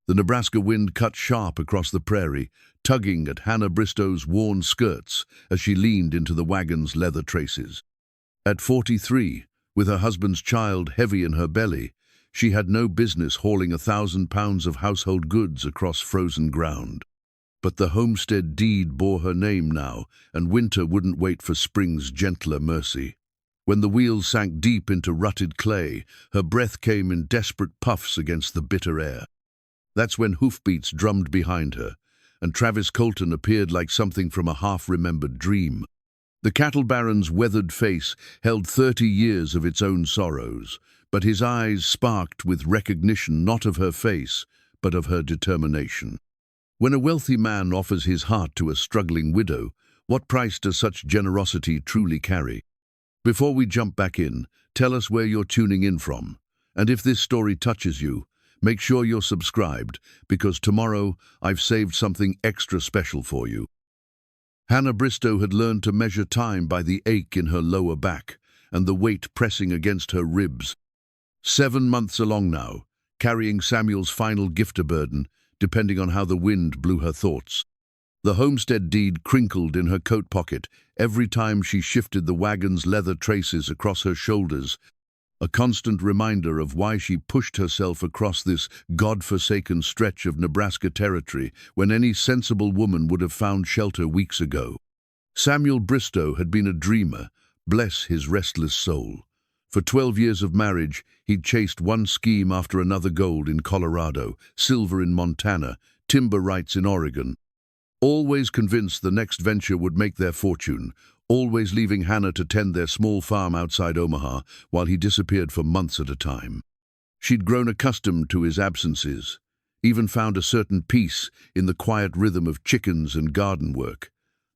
The Nebraska wind cut sharp across the prairie, tugging at Hannah Bristow's worn skirts as she leaned into the wagon's leather traces. At 43, with her husband's child heavy in her belly, she had no business hauling 1,000 pounds of household goods across frozen ground. But the homestead deed bore her name now, and winter wouldn't wait for spring's gentler mercy. When the wheels sank deep into rutted clay, her breath came in desperate puffs against the bitter air. That's when hoofbeats drummed behind her, and Travis Colton appeared like something from a half-remembered dream. The cattle baron's weathered face held 30 years of its own sorrows, but his eyes sparked with recognition not of her face, but of her determination. When a wealthy man offers his heart to a struggling widow, what price does such generosity truly carry? Before we jump back in, tell us where you're tuning in from. And if this story touches you, make sure you're subscribed, because tomorrow I've saved something extra special for you. Hannah Bristow had learned to measure time by the ache in her lower back and the weight pressing against her ribs. 7 months along now, carrying Samuel's final gifter burden, depending on how the wind blew her thoughts. The homestead deed crinkled in her coat pocket every time she shifted the wagon's leather traces across her shoulders, a constant reminder of why she pushed herself across this God-forsaken stretch of Nebraska territory when any sensible woman would have found shelter weeks ago. Samuel Bristow had been a dreamer, bless his restless soul. For 12 years of marriage, he'd chased one scheme after another: gold in Colorado, silver in Montana, timber rights in Oregon. Always convinced the next venture would make their fortune, always leaving Hannah to tend their small farm outside Omaha while he disappeared for months at a time. She'd grown accustomed to his absences, even found a certain peace in the quiet rhythm of chickens and garden work,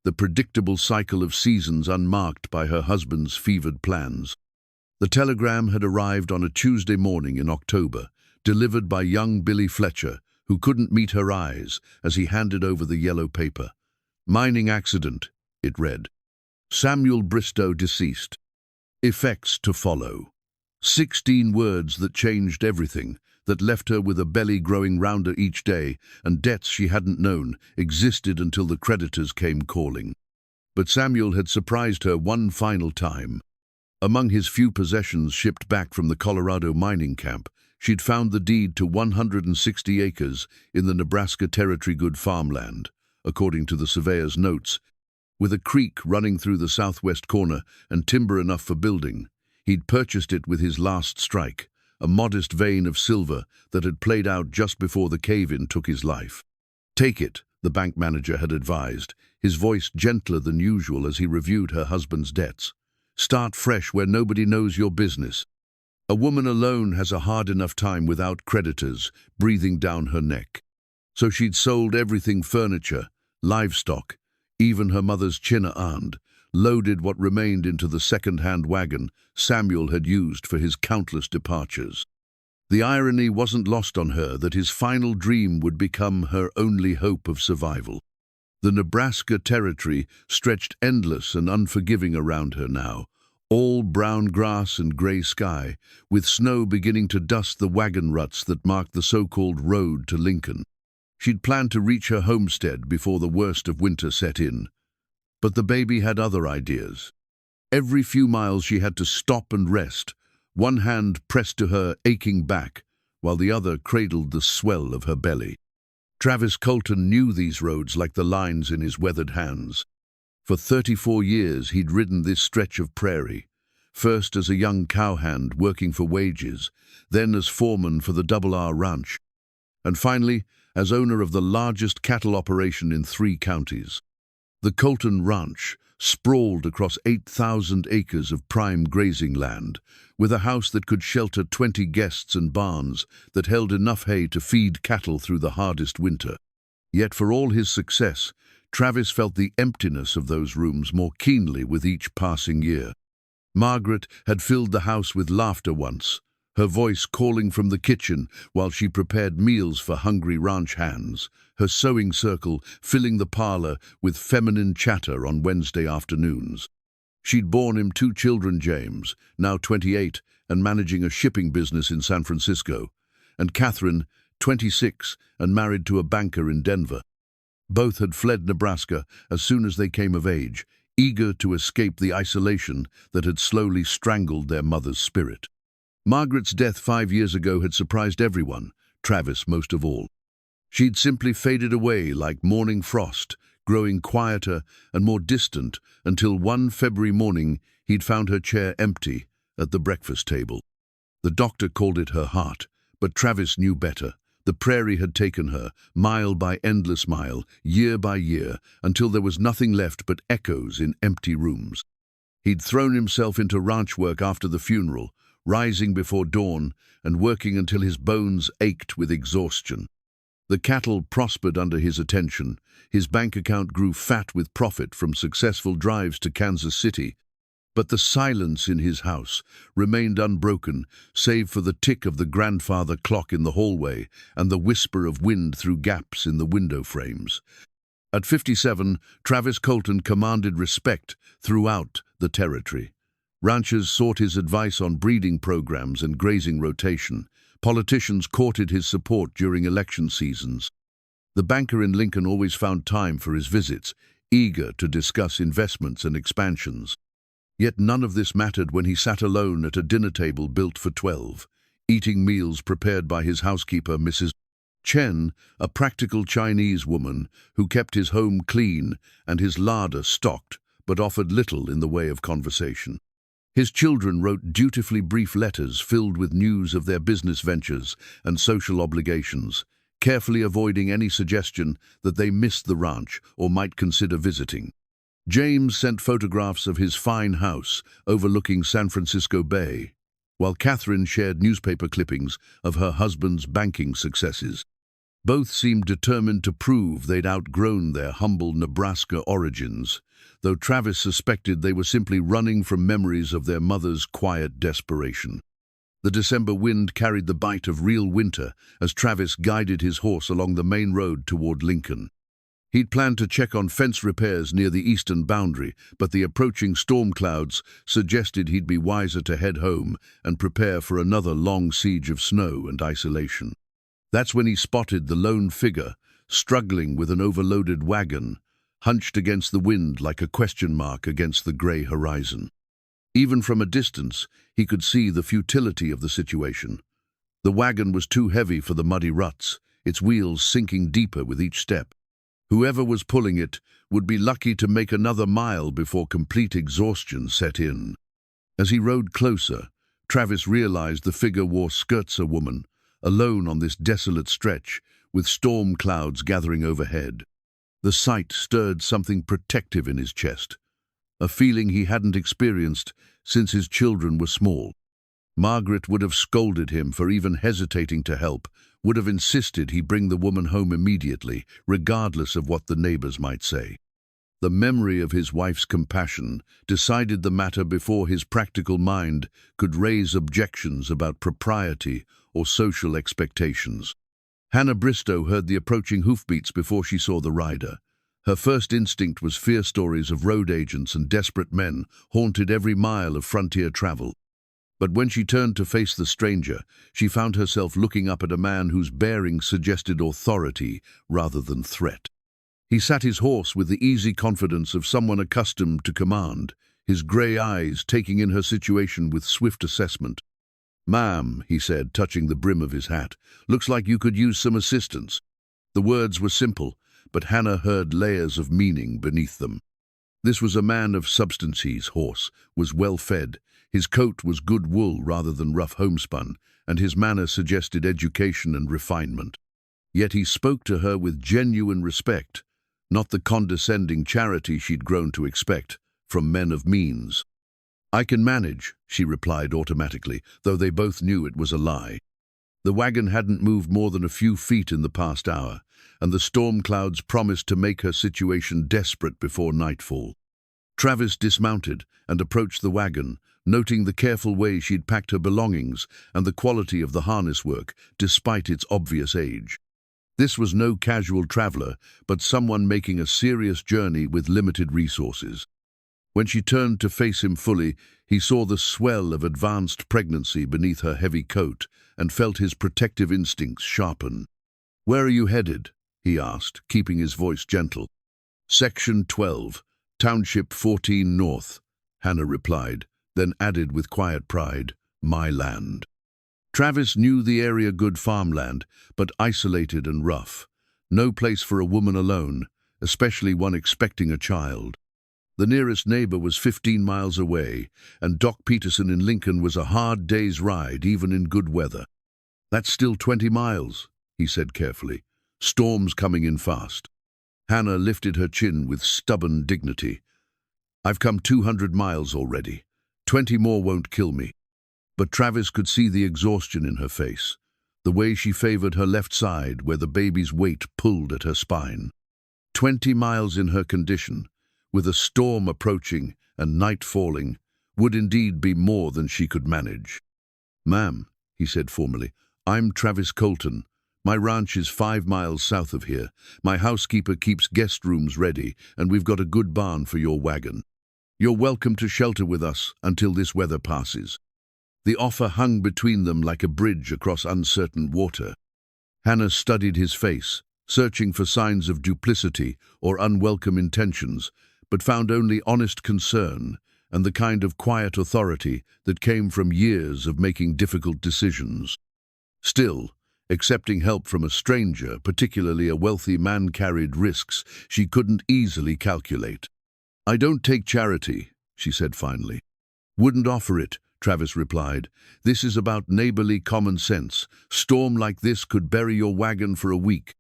the predictable cycle of seasons unmarked by her husband's fevered plans. The telegram had arrived on a Tuesday morning in October, delivered by young Billy Fletcher, who couldn't meet her eyes as he handed over the yellow paper. Mining accident, it read. Samuel Bristow deceased. Effects to follow. 16 words that changed everything, that left her with a belly growing rounder each day, and debts she hadn't known existed until the creditors came calling. But Samuel had surprised her one final time. Among his few possessions shipped back from the Colorado mining camp, she'd found the deed to 160 acres in the Nebraska Territory good farmland, according to the surveyor's notes. With a creek running through the southwest corner and timber enough for building, he'd purchased it with his last strike, a modest vein of silver that had played out just before the cave-in took his life. Take it, the bank manager had advised, his voice gentler than usual as he reviewed her husband's debts. Start fresh where nobody knows your business. A woman alone has a hard enough time without creditors breathing down her neck. So she'd sold everything: furniture, livestock, even her mother's china and loaded what remained into the second-hand wagon Samuel had used for his countless departures. The irony wasn't lost on her that his final dream would become her only hope of survival. The Nebraska Territory stretched endless and unforgiving around her now, all brown grass and gray sky, with snow beginning to dust the wagon ruts that marked the so-called road to Lincoln. She'd planned to reach her homestead before the worst of winter set in. But the baby had other ideas. Every few miles she had to stop and rest, one hand pressed to her aching back, while the other cradled the swell of her belly. Travis Colton knew these roads like the lines in his weathered hands. For 34 years he'd ridden this stretch of prairie, first as a young cowhand working for wages, then as foreman for the Double R Ranch, and finally as owner of the largest cattle operation in 3 counties. The Colton Ranch sprawled across 8,000 acres of prime grazing land, with a house that could shelter 20 guests and barns that held enough hay to feed cattle through the hardest winter. Yet for all his success, Travis felt the emptiness of those rooms more keenly with each passing year. Margaret had filled the house with laughter once, her voice calling from the kitchen while she prepared meals for hungry ranch hands, her sewing circle filling the parlor with feminine chatter on Wednesday afternoons. She'd borne him 2 children: James, now 28 and managing a shipping business in San Francisco, and Catherine, 26, and married to a banker in Denver. Both had fled Nebraska as soon as they came of age, eager to escape the isolation that had slowly strangled their mother's spirit. Margaret's death 5 years ago had surprised everyone, Travis most of all. She'd simply faded away like morning frost, growing quieter and more distant until one February morning he'd found her chair empty at the breakfast table. The doctor called it her heart, but Travis knew better. The prairie had taken her, mile by endless mile, year by year, until there was nothing left but echoes in empty rooms. He'd thrown himself into ranch work after the funeral, rising before dawn and working until his bones ached with exhaustion. The cattle prospered under his attention. His bank account grew fat with profit from successful drives to Kansas City. But the silence in his house remained unbroken, save for the tick of the grandfather clock in the hallway and the whisper of wind through gaps in the window frames. At 57, Travis Colton commanded respect throughout the territory. Ranchers sought his advice on breeding programs and grazing rotation. Politicians courted his support during election seasons. The banker in Lincoln always found time for his visits, eager to discuss investments and expansions. Yet none of this mattered when he sat alone at a dinner table built for 12, eating meals prepared by his housekeeper, Mrs. Chen, a practical Chinese woman who kept his home clean and his larder stocked, but offered little in the way of conversation. His children wrote dutifully brief letters filled with news of their business ventures and social obligations, carefully avoiding any suggestion that they missed the ranch or might consider visiting. James sent photographs of his fine house overlooking San Francisco Bay, while Catherine shared newspaper clippings of her husband's banking successes. Both seemed determined to prove they'd outgrown their humble Nebraska origins, though Travis suspected they were simply running from memories of their mother's quiet desperation. The December wind carried the bite of real winter as Travis guided his horse along the main road toward Lincoln. He'd planned to check on fence repairs near the eastern boundary, but the approaching storm clouds suggested he'd be wiser to head home and prepare for another long siege of snow and isolation. That's when he spotted the lone figure, struggling with an overloaded wagon, hunched against the wind like a question mark against the gray horizon. Even from a distance, he could see the futility of the situation. The wagon was too heavy for the muddy ruts, its wheels sinking deeper with each step. Whoever was pulling it would be lucky to make another mile before complete exhaustion set in. As he rode closer, Travis realized the figure wore skirts a woman, alone on this desolate stretch, with storm clouds gathering overhead. The sight stirred something protective in his chest, a feeling he hadn't experienced since his children were small. Margaret would have scolded him for even hesitating to help, would have insisted he bring the woman home immediately, regardless of what the neighbors might say. The memory of his wife's compassion decided the matter before his practical mind could raise objections about propriety or social expectations. Hannah Bristow heard the approaching hoofbeats before she saw the rider. Her first instinct was fear stories of road agents and desperate men haunted every mile of frontier travel. But when she turned to face the stranger, she found herself looking up at a man whose bearing suggested authority rather than threat. He sat his horse with the easy confidence of someone accustomed to command, his gray eyes taking in her situation with swift assessment. "Ma'am," he said, touching the brim of his hat, "looks like you could use some assistance." The words were simple, but Hannah heard layers of meaning beneath them. This was a man of substance. His horse was well fed, his coat was good wool rather than rough homespun, and his manner suggested education and refinement. Yet he spoke to her with genuine respect, not the condescending charity she'd grown to expect from men of means. "I can manage," she replied automatically, though they both knew it was a lie. The wagon hadn't moved more than a few feet in the past hour, and the storm clouds promised to make her situation desperate before nightfall. Travis dismounted and approached the wagon, noting the careful way she'd packed her belongings and the quality of the harness work, despite its obvious age. This was no casual traveler, but someone making a serious journey with limited resources. When she turned to face him fully, he saw the swell of advanced pregnancy beneath her heavy coat and felt his protective instincts sharpen. "Where are you headed?" he asked, keeping his voice gentle. "Section 12, Township 14 North," Hannah replied, then added with quiet pride, "My land." Travis knew the area good farmland, but isolated and rough. No place for a woman alone, especially one expecting a child. The nearest neighbor was 15 miles away, and Doc Peterson in Lincoln was a hard day's ride, even in good weather. "That's still 20 miles, he said carefully. "Storm's coming in fast." Hannah lifted her chin with stubborn dignity. "I've come 200 miles already. 20 more won't kill me." But Travis could see the exhaustion in her face, the way she favored her left side where the baby's weight pulled at her spine. 20 miles in her condition, with a storm approaching and night falling, would indeed be more than she could manage. "Ma'am," he said formally, "I'm Travis Colton. My ranch is 5 miles south of here. My housekeeper keeps guest rooms ready, and we've got a good barn for your wagon. You're welcome to shelter with us until this weather passes." The offer hung between them like a bridge across uncertain water. Hannah studied his face, searching for signs of duplicity or unwelcome intentions, but found only honest concern and the kind of quiet authority that came from years of making difficult decisions. Still, accepting help from a stranger, particularly a wealthy man, carried risks she couldn't easily calculate. "I don't take charity," she said finally. "Wouldn't offer it," Travis replied. "This is about neighborly common sense. Storm like this could bury your wagon for a week."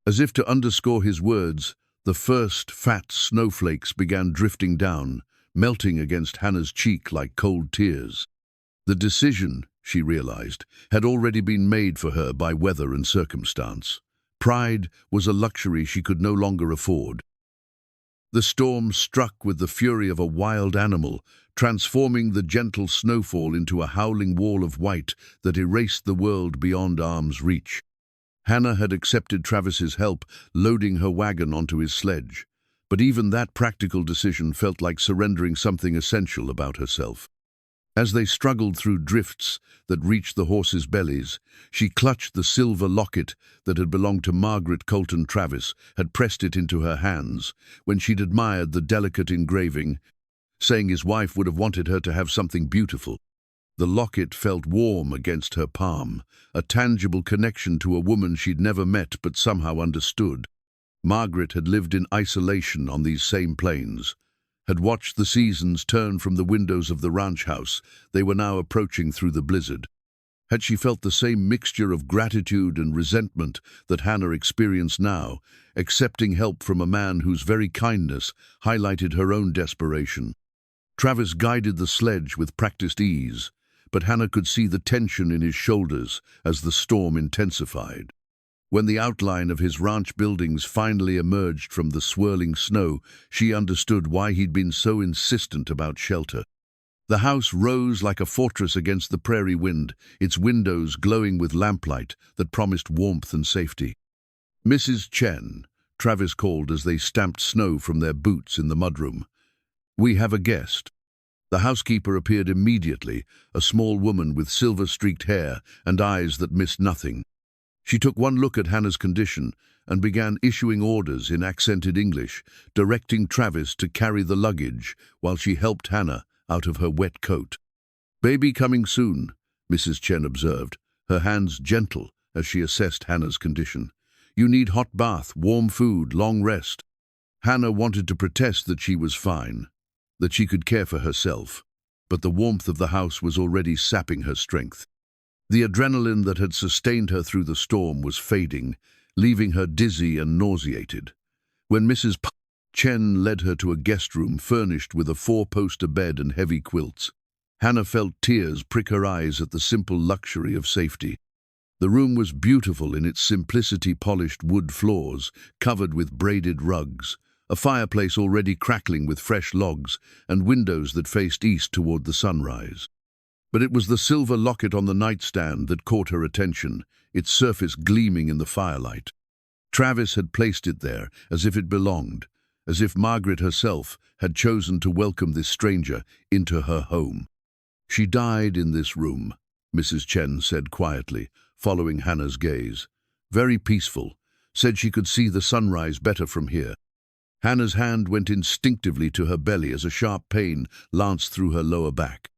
As if to underscore his words, the first fat snowflakes began drifting down, melting against Hannah's cheek like cold tears. The decision, she realized, had already been made for her by weather and circumstance. Pride was a luxury she could no longer afford. The storm struck with the fury of a wild animal, transforming the gentle snowfall into a howling wall of white that erased the world beyond arm's reach. Hannah had accepted Travis's help, loading her wagon onto his sledge. But even that practical decision felt like surrendering something essential about herself. As they struggled through drifts that reached the horses' bellies, she clutched the silver locket that had belonged to Margaret Colton. Travis had pressed it into her hands when she'd admired the delicate engraving, saying his wife would have wanted her to have something beautiful. The locket felt warm against her palm, a tangible connection to a woman she'd never met but somehow understood. Margaret had lived in isolation on these same plains, had watched the seasons turn from the windows of the ranch house they were now approaching through the blizzard. Had she felt the same mixture of gratitude and resentment that Hannah experienced now, accepting help from a man whose very kindness highlighted her own desperation? Travis guided the sledge with practiced ease, but Hannah could see the tension in his shoulders as the storm intensified. When the outline of his ranch buildings finally emerged from the swirling snow, she understood why he'd been so insistent about shelter. The house rose like a fortress against the prairie wind, its windows glowing with lamplight that promised warmth and safety. "Mrs. Chen," Travis called as they stamped snow from their boots in the mudroom. "We have a guest." The housekeeper appeared immediately, a small woman with silver-streaked hair and eyes that missed nothing. She took one look at Hannah's condition and began issuing orders in accented English, directing Travis to carry the luggage while she helped Hannah out of her wet coat. "Baby coming soon," Mrs. Chen observed, her hands gentle as she assessed Hannah's condition. "You need hot bath, warm food, long rest." Hannah wanted to protest that she was fine, that she could care for herself, but the warmth of the house was already sapping her strength. The adrenaline that had sustained her through the storm was fading, leaving her dizzy and nauseated. When Mrs. Chen led her to a guest room furnished with a 4-poster bed and heavy quilts, Hannah felt tears prick her eyes at the simple luxury of safety. The room was beautiful in its simplicity: polished wood floors covered with braided rugs, a fireplace already crackling with fresh logs, and windows that faced east toward the sunrise. But it was the silver locket on the nightstand that caught her attention, its surface gleaming in the firelight. Travis had placed it there as if it belonged, as if Margaret herself had chosen to welcome this stranger into her home. "She died in this room," Mrs. Chen said quietly, following Hannah's gaze. very peaceful, said she could see the sunrise better from here. Hannah's hand went instinctively to her belly as a sharp pain lanced through her lower back.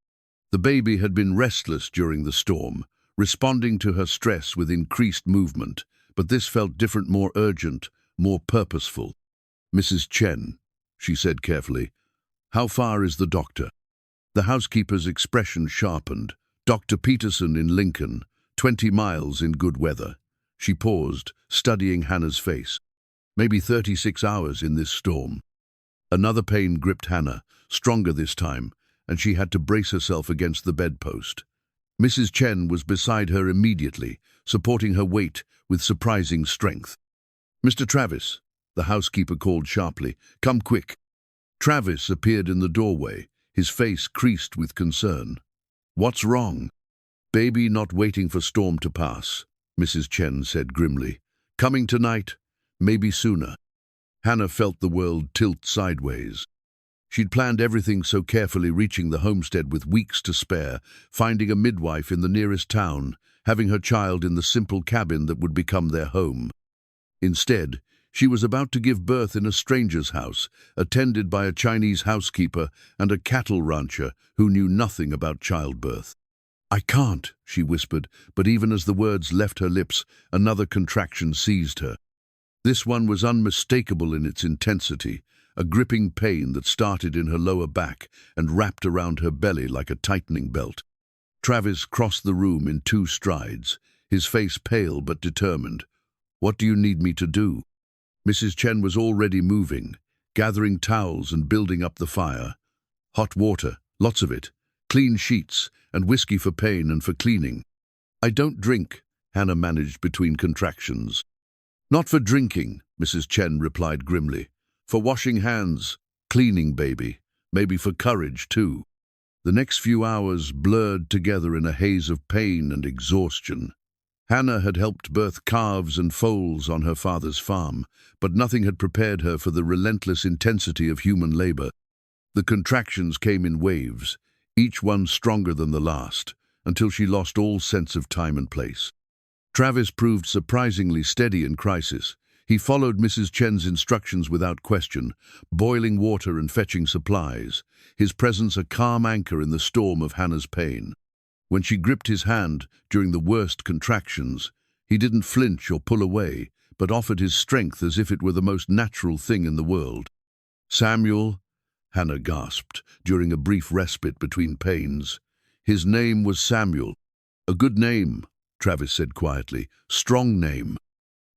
The baby had been restless during the storm, responding to her stress with increased movement, but this felt different, more urgent, more purposeful. "Mrs. Chen," she said carefully, "how far is the doctor?" The housekeeper's expression sharpened. "Dr. Peterson in Lincoln, 20 miles in good weather." She paused, studying Hannah's face. "Maybe 36 hours in this storm." Another pain gripped Hannah, stronger this time, and she had to brace herself against the bedpost. Mrs. Chen was beside her immediately, supporting her weight with surprising strength. "Mr. Travis," the housekeeper called sharply, "come quick." Travis appeared in the doorway, his face creased with concern. "What's wrong?" "Baby not waiting for storm to pass," Mrs. Chen said grimly. "Coming tonight, maybe sooner." Hannah felt the world tilt sideways. She'd planned everything so carefully, reaching the homestead with weeks to spare, finding a midwife in the nearest town, having her child in the simple cabin that would become their home. Instead, she was about to give birth in a stranger's house, attended by a Chinese housekeeper and a cattle rancher who knew nothing about childbirth. "I can't," she whispered, but even as the words left her lips, another contraction seized her. This one was unmistakable in its intensity, a gripping pain that started in her lower back and wrapped around her belly like a tightening belt. Travis crossed the room in 2 strides, his face pale but determined. "What do you need me to do?" Mrs. Chen was already moving, gathering towels and building up the fire. "Hot water, lots of it, clean sheets, and whiskey for pain and for cleaning." "I don't drink," Hannah managed between contractions. "Not for drinking," Mrs. Chen replied grimly. "For washing hands, cleaning, baby, maybe for courage too." The next few hours blurred together in a haze of pain and exhaustion. Hannah had helped birth calves and foals on her father's farm, but nothing had prepared her for the relentless intensity of human labor. The contractions came in waves, each one stronger than the last, until she lost all sense of time and place. Travis proved surprisingly steady in crisis. He followed Mrs. Chen's instructions without question, boiling water and fetching supplies, his presence a calm anchor in the storm of Hannah's pain. When she gripped his hand during the worst contractions, he didn't flinch or pull away, but offered his strength as if it were the most natural thing in the world. "Samuel," Hannah gasped during a brief respite between pains. His name was Samuel. "A good name," Travis said quietly. "Strong name."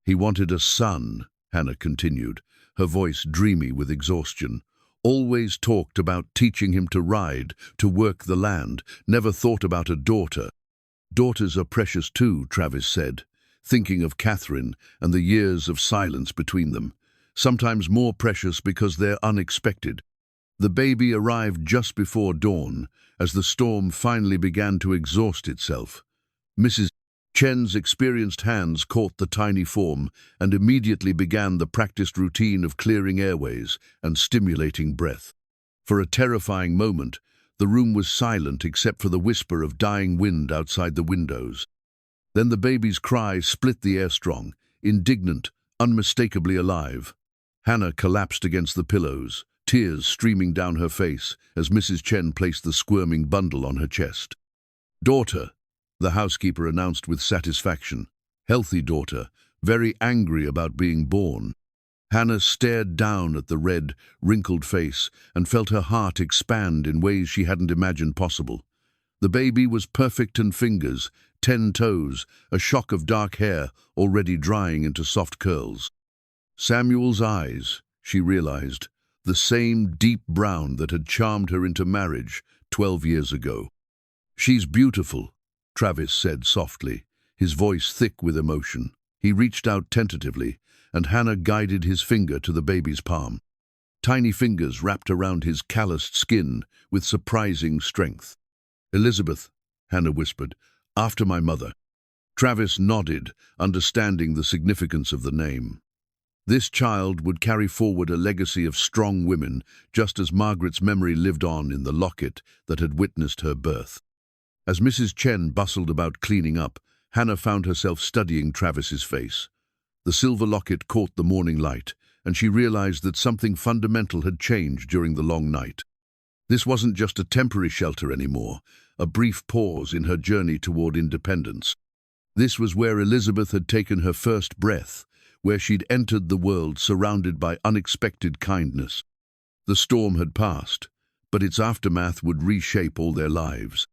"He wanted a son," Hannah continued, her voice dreamy with exhaustion. "Always talked about teaching him to ride, to work the land, never thought about a daughter." "Daughters are precious too," Travis said, thinking of Catherine and the years of silence between them. "Sometimes more precious because they're unexpected." The baby arrived just before dawn, as the storm finally began to exhaust itself. Mrs. Chen's experienced hands caught the tiny form and immediately began the practiced routine of clearing airways and stimulating breath. For a terrifying moment, the room was silent except for the whisper of dying wind outside the windows. Then the baby's cry split the air strong, indignant, unmistakably alive. Hannah collapsed against the pillows, tears streaming down her face as Mrs. Chen placed the squirming bundle on her chest. "Daughter," the housekeeper announced with satisfaction. "Healthy daughter, very angry about being born." Hannah stared down at the red, wrinkled face and felt her heart expand in ways she hadn't imagined possible. The baby was perfect in fingers, 10 toes, a shock of dark hair already drying into soft curls. Samuel's eyes, she realized, the same deep brown that had charmed her into marriage 12 years ago. "She's beautiful," Travis said softly, his voice thick with emotion. He reached out tentatively, and Hannah guided his finger to the baby's palm. Tiny fingers wrapped around his calloused skin with surprising strength. "Elizabeth," Hannah whispered, "after my mother." Travis nodded, understanding the significance of the name. This child would carry forward a legacy of strong women, just as Margaret's memory lived on in the locket that had witnessed her birth. As Mrs. Chen bustled about cleaning up, Hannah found herself studying Travis's face. The silver locket caught the morning light, and she realized that something fundamental had changed during the long night. This wasn't just a temporary shelter anymore, a brief pause in her journey toward independence. This was where Elizabeth had taken her first breath, where she'd entered the world surrounded by unexpected kindness. The storm had passed, but its aftermath would reshape all their lives.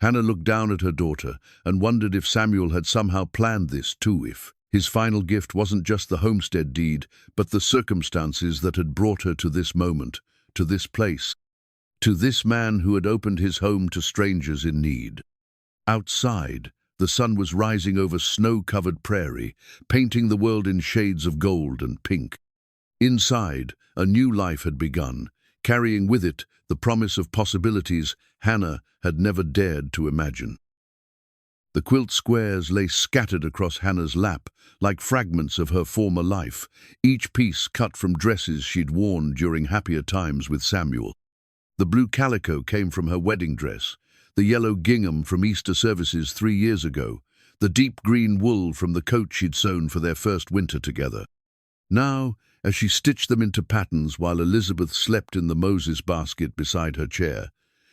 Hannah looked down at her daughter and wondered if Samuel had somehow planned this too, if his final gift wasn't just the homestead deed, but the circumstances that had brought her to this moment, to this place, to this man who had opened his home to strangers in need. Outside, the sun was rising over snow-covered prairie, painting the world in shades of gold and pink. Inside, a new life had begun, carrying with it the promise of possibilities Hannah had never dared to imagine. The quilt squares lay scattered across Hannah's lap, like fragments of her former life, each piece cut from dresses she'd worn during happier times with Samuel. The blue calico came from her wedding dress, the yellow gingham from Easter services 3 years ago, the deep green wool from the coat she'd sewn for their first winter together. Now, as she stitched them into patterns while Elizabeth slept in the Moses basket beside her chair,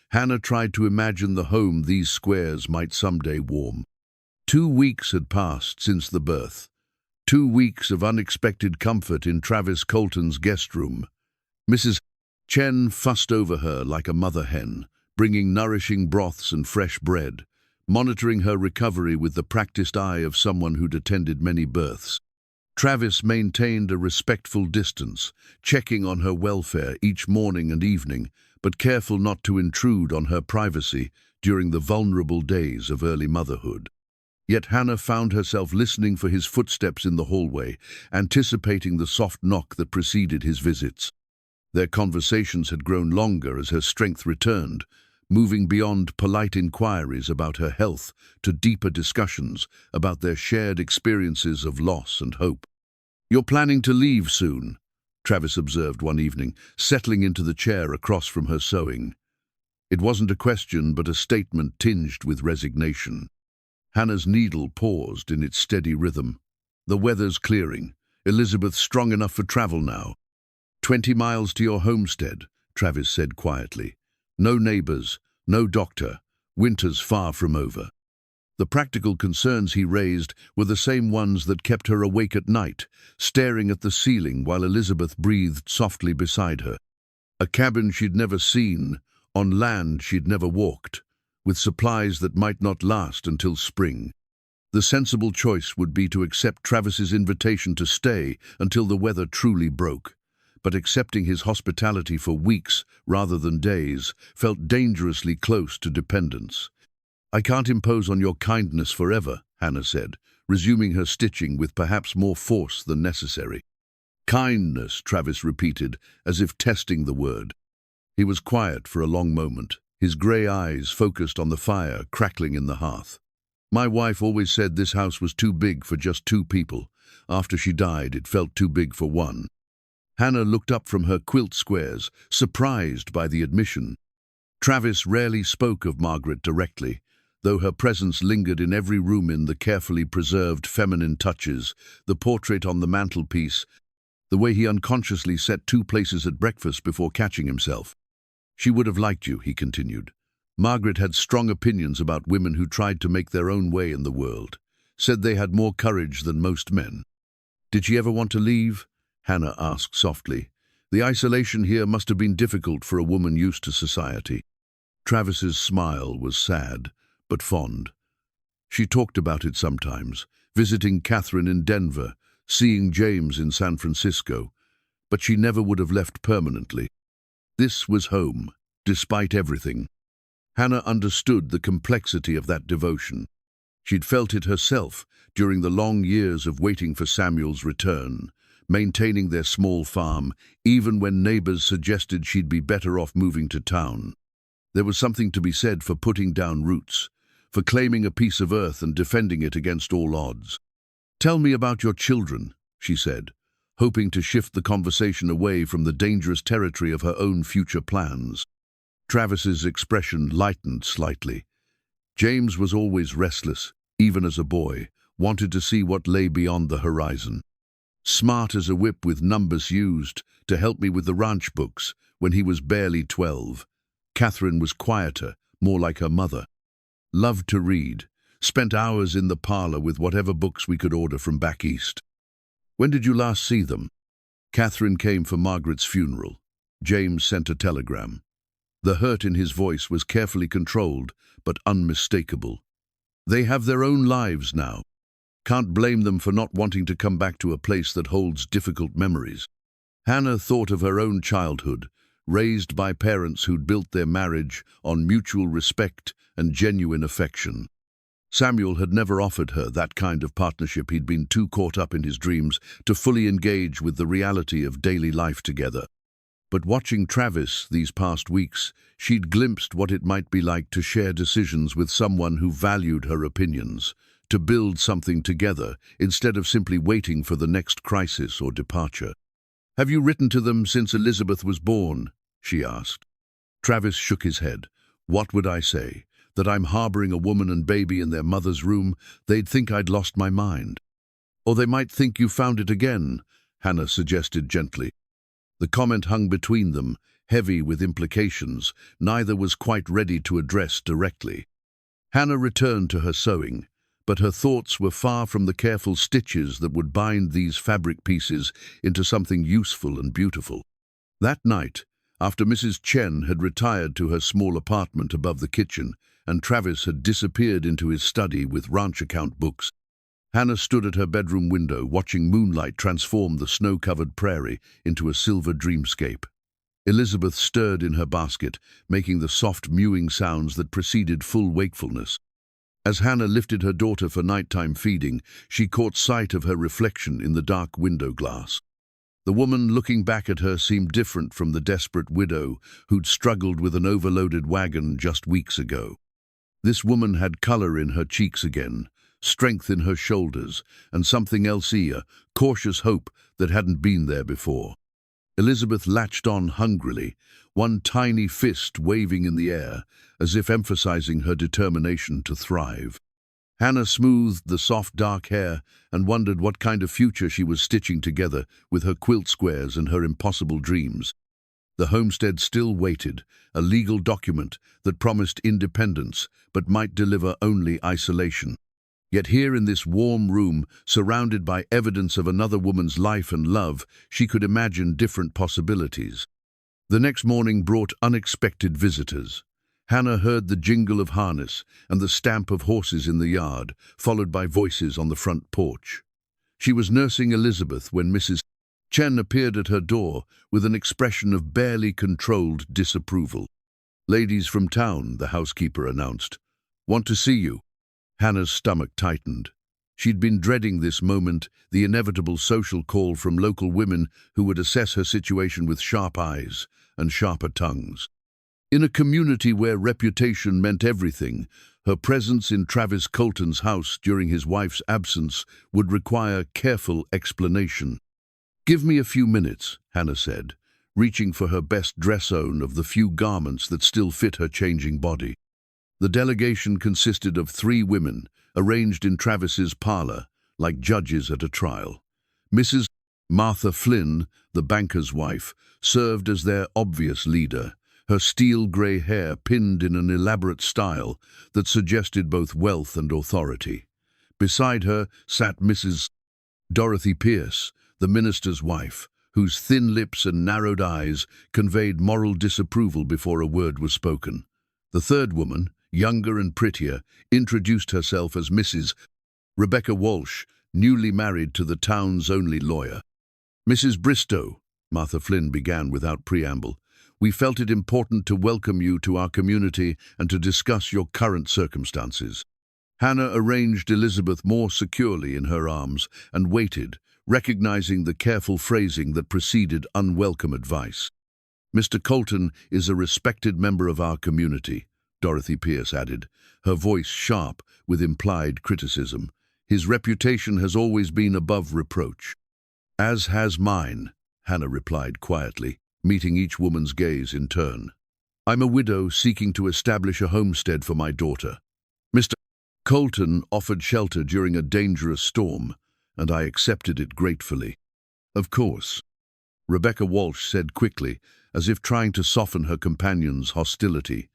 Hannah tried to imagine the home these squares might someday warm. 2 weeks had passed since the birth. 2 weeks of unexpected comfort in Travis Colton's guest room. Mrs. Chen fussed over her like a mother hen, bringing nourishing broths and fresh bread, monitoring her recovery with the practiced eye of someone who'd attended many births. Travis maintained a respectful distance, checking on her welfare each morning and evening, but careful not to intrude on her privacy during the vulnerable days of early motherhood. Yet Hannah found herself listening for his footsteps in the hallway, anticipating the soft knock that preceded his visits. Their conversations had grown longer as her strength returned, moving beyond polite inquiries about her health to deeper discussions about their shared experiences of loss and hope. "You're planning to leave soon," Travis observed one evening, settling into the chair across from her sewing. It wasn't a question, but a statement tinged with resignation. Hannah's needle paused in its steady rhythm. "The weather's clearing. Elizabeth's strong enough for travel now." 20 miles to your homestead," Travis said quietly. "No neighbors, no doctor. Winter's far from over." The practical concerns he raised were the same ones that kept her awake at night, staring at the ceiling while Elizabeth breathed softly beside her. A cabin she'd never seen, on land she'd never walked, with supplies that might not last until spring. The sensible choice would be to accept Travis's invitation to stay until the weather truly broke. But accepting his hospitality for weeks rather than days felt dangerously close to dependence. "I can't impose on your kindness forever," Hannah said, resuming her stitching with perhaps more force than necessary. "Kindness," Travis repeated, as if testing the word. He was quiet for a long moment, his grey eyes focused on the fire crackling in the hearth. "My wife always said this house was too big for just 2 people. After she died, it felt too big for one." Hannah looked up from her quilt squares, surprised by the admission. Travis rarely spoke of Margaret directly, though her presence lingered in every room in the carefully preserved feminine touches, the portrait on the mantelpiece, the way he unconsciously set 2 places at breakfast before catching himself. "She would have liked you," he continued. "Margaret had strong opinions about women who tried to make their own way in the world, said they had more courage than most men." "Did she ever want to leave?" Hannah asked softly. "The isolation here must have been difficult for a woman used to society." Travis's smile was sad, but fond. She talked about it sometimes, visiting Catherine in Denver, seeing James in San Francisco, but she never would have left permanently. This was home, despite everything. Hannah understood the complexity of that devotion. She'd felt it herself during the long years of waiting for Samuel's return, maintaining their small farm, even when neighbors suggested she'd be better off moving to town. There was something to be said for putting down roots, for claiming a piece of earth and defending it against all odds. "Tell me about your children," she said, hoping to shift the conversation away from the dangerous territory of her own future plans. Travis's expression lightened slightly. James was always restless, even as a boy, wanted to see what lay beyond the horizon. smart as a whip with numbers used to help me with the ranch books when he was barely 12. Catherine was quieter, more like her mother. Loved to read, spent hours in the parlor with whatever books we could order from back east. When did you last see them? Catherine came for Margaret's funeral. James sent a telegram. The hurt in his voice was carefully controlled, but unmistakable. They have their own lives now. Can't blame them for not wanting to come back to a place that holds difficult memories. Hannah thought of her own childhood, raised by parents who'd built their marriage on mutual respect and genuine affection. Samuel had never offered her that kind of partnership. He'd been too caught up in his dreams to fully engage with the reality of daily life together. But watching Travis these past weeks, she'd glimpsed what it might be like to share decisions with someone who valued her opinions, to build something together instead of simply waiting for the next crisis or departure. "Have you written to them since Elizabeth was born?" she asked. Travis shook his head. "What would I say? That I'm harboring a woman and baby in their mother's room? They'd think I'd lost my mind." "Or they might think you found it again," Hannah suggested gently. The comment hung between them, heavy with implications neither was quite ready to address directly. Hannah returned to her sewing, but her thoughts were far from the careful stitches that would bind these fabric pieces into something useful and beautiful. That night, after Mrs. Chen had retired to her small apartment above the kitchen, and Travis had disappeared into his study with ranch account books, Hannah stood at her bedroom window watching moonlight transform the snow-covered prairie into a silver dreamscape. Elizabeth stirred in her basket, making the soft mewing sounds that preceded full wakefulness. As Hannah lifted her daughter for nighttime feeding, she caught sight of her reflection in the dark window glass. The woman looking back at her seemed different from the desperate widow who'd struggled with an overloaded wagon just weeks ago. This woman had color in her cheeks again, strength in her shoulders, and something else, a cautious hope that hadn't been there before. Elizabeth latched on hungrily, one tiny fist waving in the air, as if emphasizing her determination to thrive. Hannah smoothed the soft dark hair and wondered what kind of future she was stitching together with her quilt squares and her impossible dreams. The homestead still waited, a legal document that promised independence but might deliver only isolation. Yet here in this warm room, surrounded by evidence of another woman's life and love, she could imagine different possibilities. The next morning brought unexpected visitors. Hannah heard the jingle of harness and the stamp of horses in the yard, followed by voices on the front porch. She was nursing Elizabeth when Mrs. Chen appeared at her door with an expression of barely controlled disapproval. "Ladies from town," the housekeeper announced. "Want to see you." Hannah's stomach tightened. She'd been dreading this moment, the inevitable social call from local women who would assess her situation with sharp eyes and sharper tongues. In a community where reputation meant everything, her presence in Travis Colton's house during his wife's absence would require careful explanation. "Give me a few minutes," Hannah said, reaching for her best dress-on of the few garments that still fit her changing body. The delegation consisted of 3 women, arranged in Travis's parlor, like judges at a trial. Mrs. Martha Flynn, the banker's wife, served as their obvious leader, her steel-gray hair pinned in an elaborate style that suggested both wealth and authority. Beside her sat Mrs. Dorothy Pierce, the minister's wife, whose thin lips and narrowed eyes conveyed moral disapproval before a word was spoken. The third woman, younger and prettier, introduced herself as Mrs. Rebecca Walsh, newly married to the town's only lawyer. "Mrs. Bristow," Martha Flynn began without preamble, "we felt it important to welcome you to our community and to discuss your current circumstances." Hannah arranged Elizabeth more securely in her arms and waited, recognizing the careful phrasing that preceded unwelcome advice. "Mr. Colton is a respected member of our community," Dorothy Pierce added, her voice sharp with implied criticism. "His reputation has always been above reproach." "As has mine," Hannah replied quietly, meeting each woman's gaze in turn. "I'm a widow seeking to establish a homestead for my daughter. Mr. Colton offered shelter during a dangerous storm, and I accepted it gratefully." Of course, Rebecca Walsh said quickly, as if trying to soften her companion's hostility.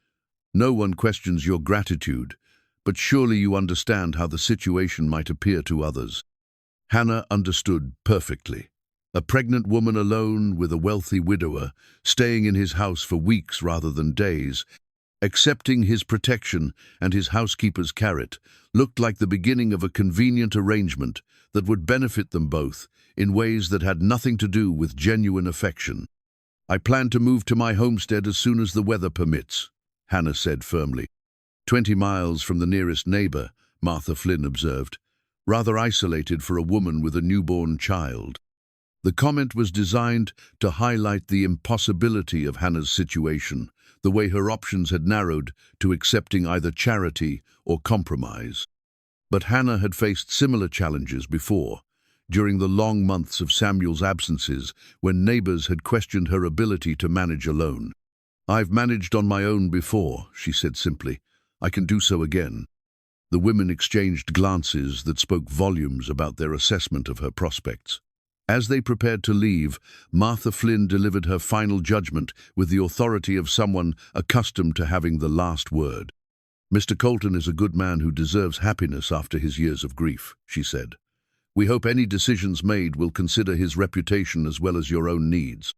No one questions your gratitude, but surely you understand how the situation might appear to others. Hannah understood perfectly. A pregnant woman alone with a wealthy widower, staying in his house for weeks rather than days, accepting his protection and his housekeeper's carrot, looked like the beginning of a convenient arrangement that would benefit them both in ways that had nothing to do with genuine affection. "I plan to move to my homestead as soon as the weather permits," Hannah said firmly. 20 miles from the nearest neighbor, Martha Flynn observed, rather isolated for a woman with a newborn child. The comment was designed to highlight the impossibility of Hannah's situation, the way her options had narrowed to accepting either charity or compromise. But Hannah had faced similar challenges before, during the long months of Samuel's absences when neighbors had questioned her ability to manage alone. "I've managed on my own before," she said simply. "I can do so again." The women exchanged glances that spoke volumes about their assessment of her prospects. As they prepared to leave, Martha Flynn delivered her final judgment with the authority of someone accustomed to having the last word. "Mr. Colton is a good man who deserves happiness after his years of grief," she said. "We hope any decisions made will consider his reputation as well as your own needs."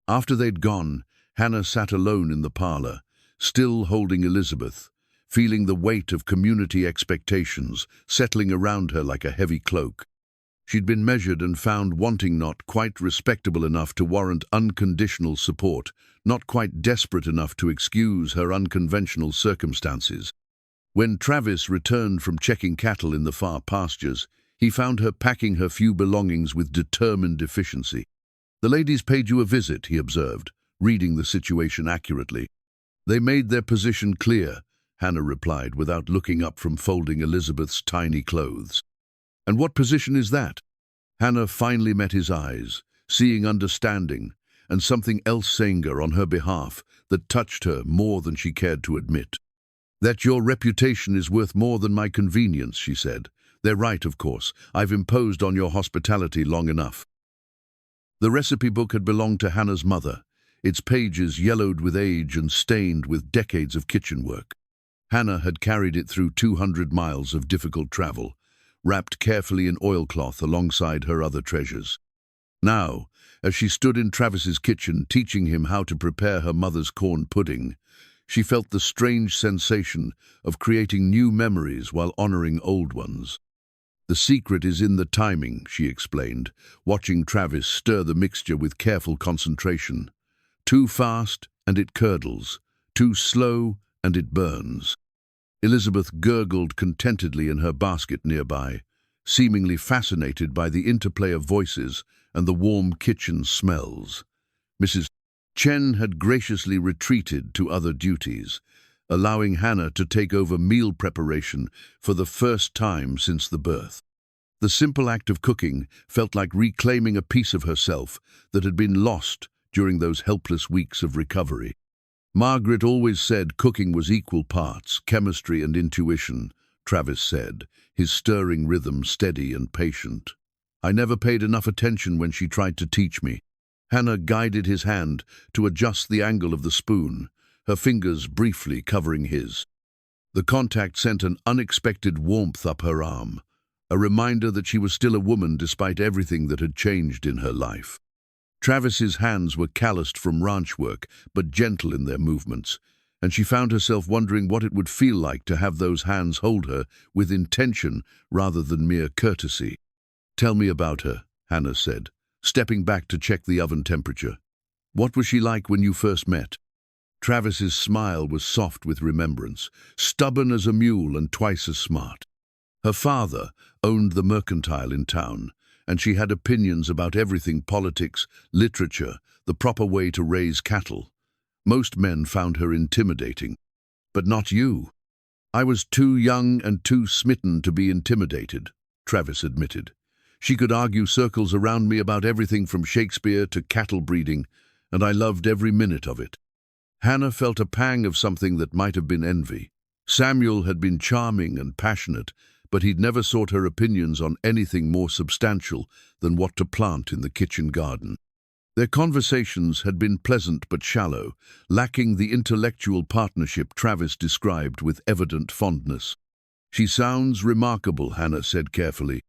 After they'd gone, Hannah sat alone in the parlor, still holding Elizabeth, feeling the weight of community expectations settling around her like a heavy cloak. She'd been measured and found wanting, not quite respectable enough to warrant unconditional support, not quite desperate enough to excuse her unconventional circumstances. When Travis returned from checking cattle in the far pastures, he found her packing her few belongings with determined efficiency. "The ladies paid you a visit," he observed, reading the situation accurately. "They made their position clear," Hannah replied without looking up from folding Elizabeth's tiny clothes. "And what position is that?" Hannah finally met his eyes, seeing understanding, and something else saying on her behalf that touched her more than she cared to admit. "That your reputation is worth more than my convenience," she said. "They're right, of course. I've imposed on your hospitality long enough." The recipe book had belonged to Hannah's mother, its pages yellowed with age and stained with decades of kitchen work. Hannah had carried it through 200 miles of difficult travel, wrapped carefully in oilcloth alongside her other treasures. Now, as she stood in Travis's kitchen teaching him how to prepare her mother's corn pudding, she felt the strange sensation of creating new memories while honoring old ones. "The secret is in the timing," she explained, watching Travis stir the mixture with careful concentration. "Too fast and it curdles, too slow and it burns." Elizabeth gurgled contentedly in her basket nearby, seemingly fascinated by the interplay of voices and the warm kitchen smells. Mrs. Chen had graciously retreated to other duties, allowing Hannah to take over meal preparation for the first time since the birth. The simple act of cooking felt like reclaiming a piece of herself that had been lost during those helpless weeks of recovery. "Margaret always said cooking was equal parts chemistry and intuition," Travis said, his stirring rhythm steady and patient. "I never paid enough attention when she tried to teach me." Hannah guided his hand to adjust the angle of the spoon, her fingers briefly covering his. The contact sent an unexpected warmth up her arm, a reminder that she was still a woman despite everything that had changed in her life. Travis's hands were calloused from ranch work, but gentle in their movements, and she found herself wondering what it would feel like to have those hands hold her with intention rather than mere courtesy. "Tell me about her," Hannah said, stepping back to check the oven temperature. "What was she like when you first met?" Travis's smile was soft with remembrance, stubborn as a mule and twice as smart. Her father owned the mercantile in town, and she had opinions about everything: politics, literature, the proper way to raise cattle. Most men found her intimidating. "But not you." "I was too young and too smitten to be intimidated," Travis admitted. "She could argue circles around me about everything from Shakespeare to cattle breeding, and I loved every minute of it." Hannah felt a pang of something that might have been envy. Samuel had been charming and passionate, but he'd never sought her opinions on anything more substantial than what to plant in the kitchen garden. Their conversations had been pleasant but shallow, lacking the intellectual partnership Travis described with evident fondness. "She sounds remarkable," Hannah said carefully.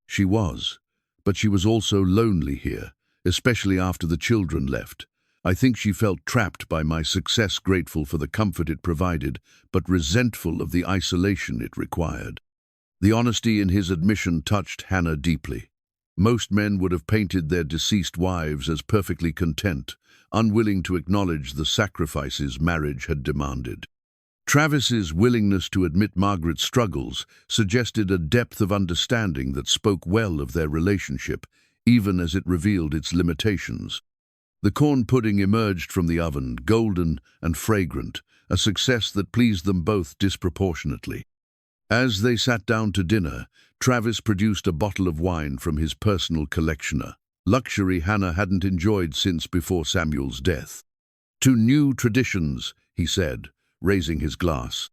She was, but she was also lonely here, especially after the children left. I think she felt trapped by my success, grateful for the comfort it provided, but resentful of the isolation it required. The honesty in his admission touched Hannah deeply. Most men would have painted their deceased wives as perfectly content, unwilling to acknowledge the sacrifices marriage had demanded. Travis's willingness to admit Margaret's struggles suggested a depth of understanding that spoke well of their relationship, even as it revealed its limitations. The corn pudding emerged from the oven, golden and fragrant, a success that pleased them both disproportionately. As they sat down to dinner, Travis produced a bottle of wine from his personal collection, a luxury Hannah hadn't enjoyed since before Samuel's death. "To new traditions," he said, raising his glass.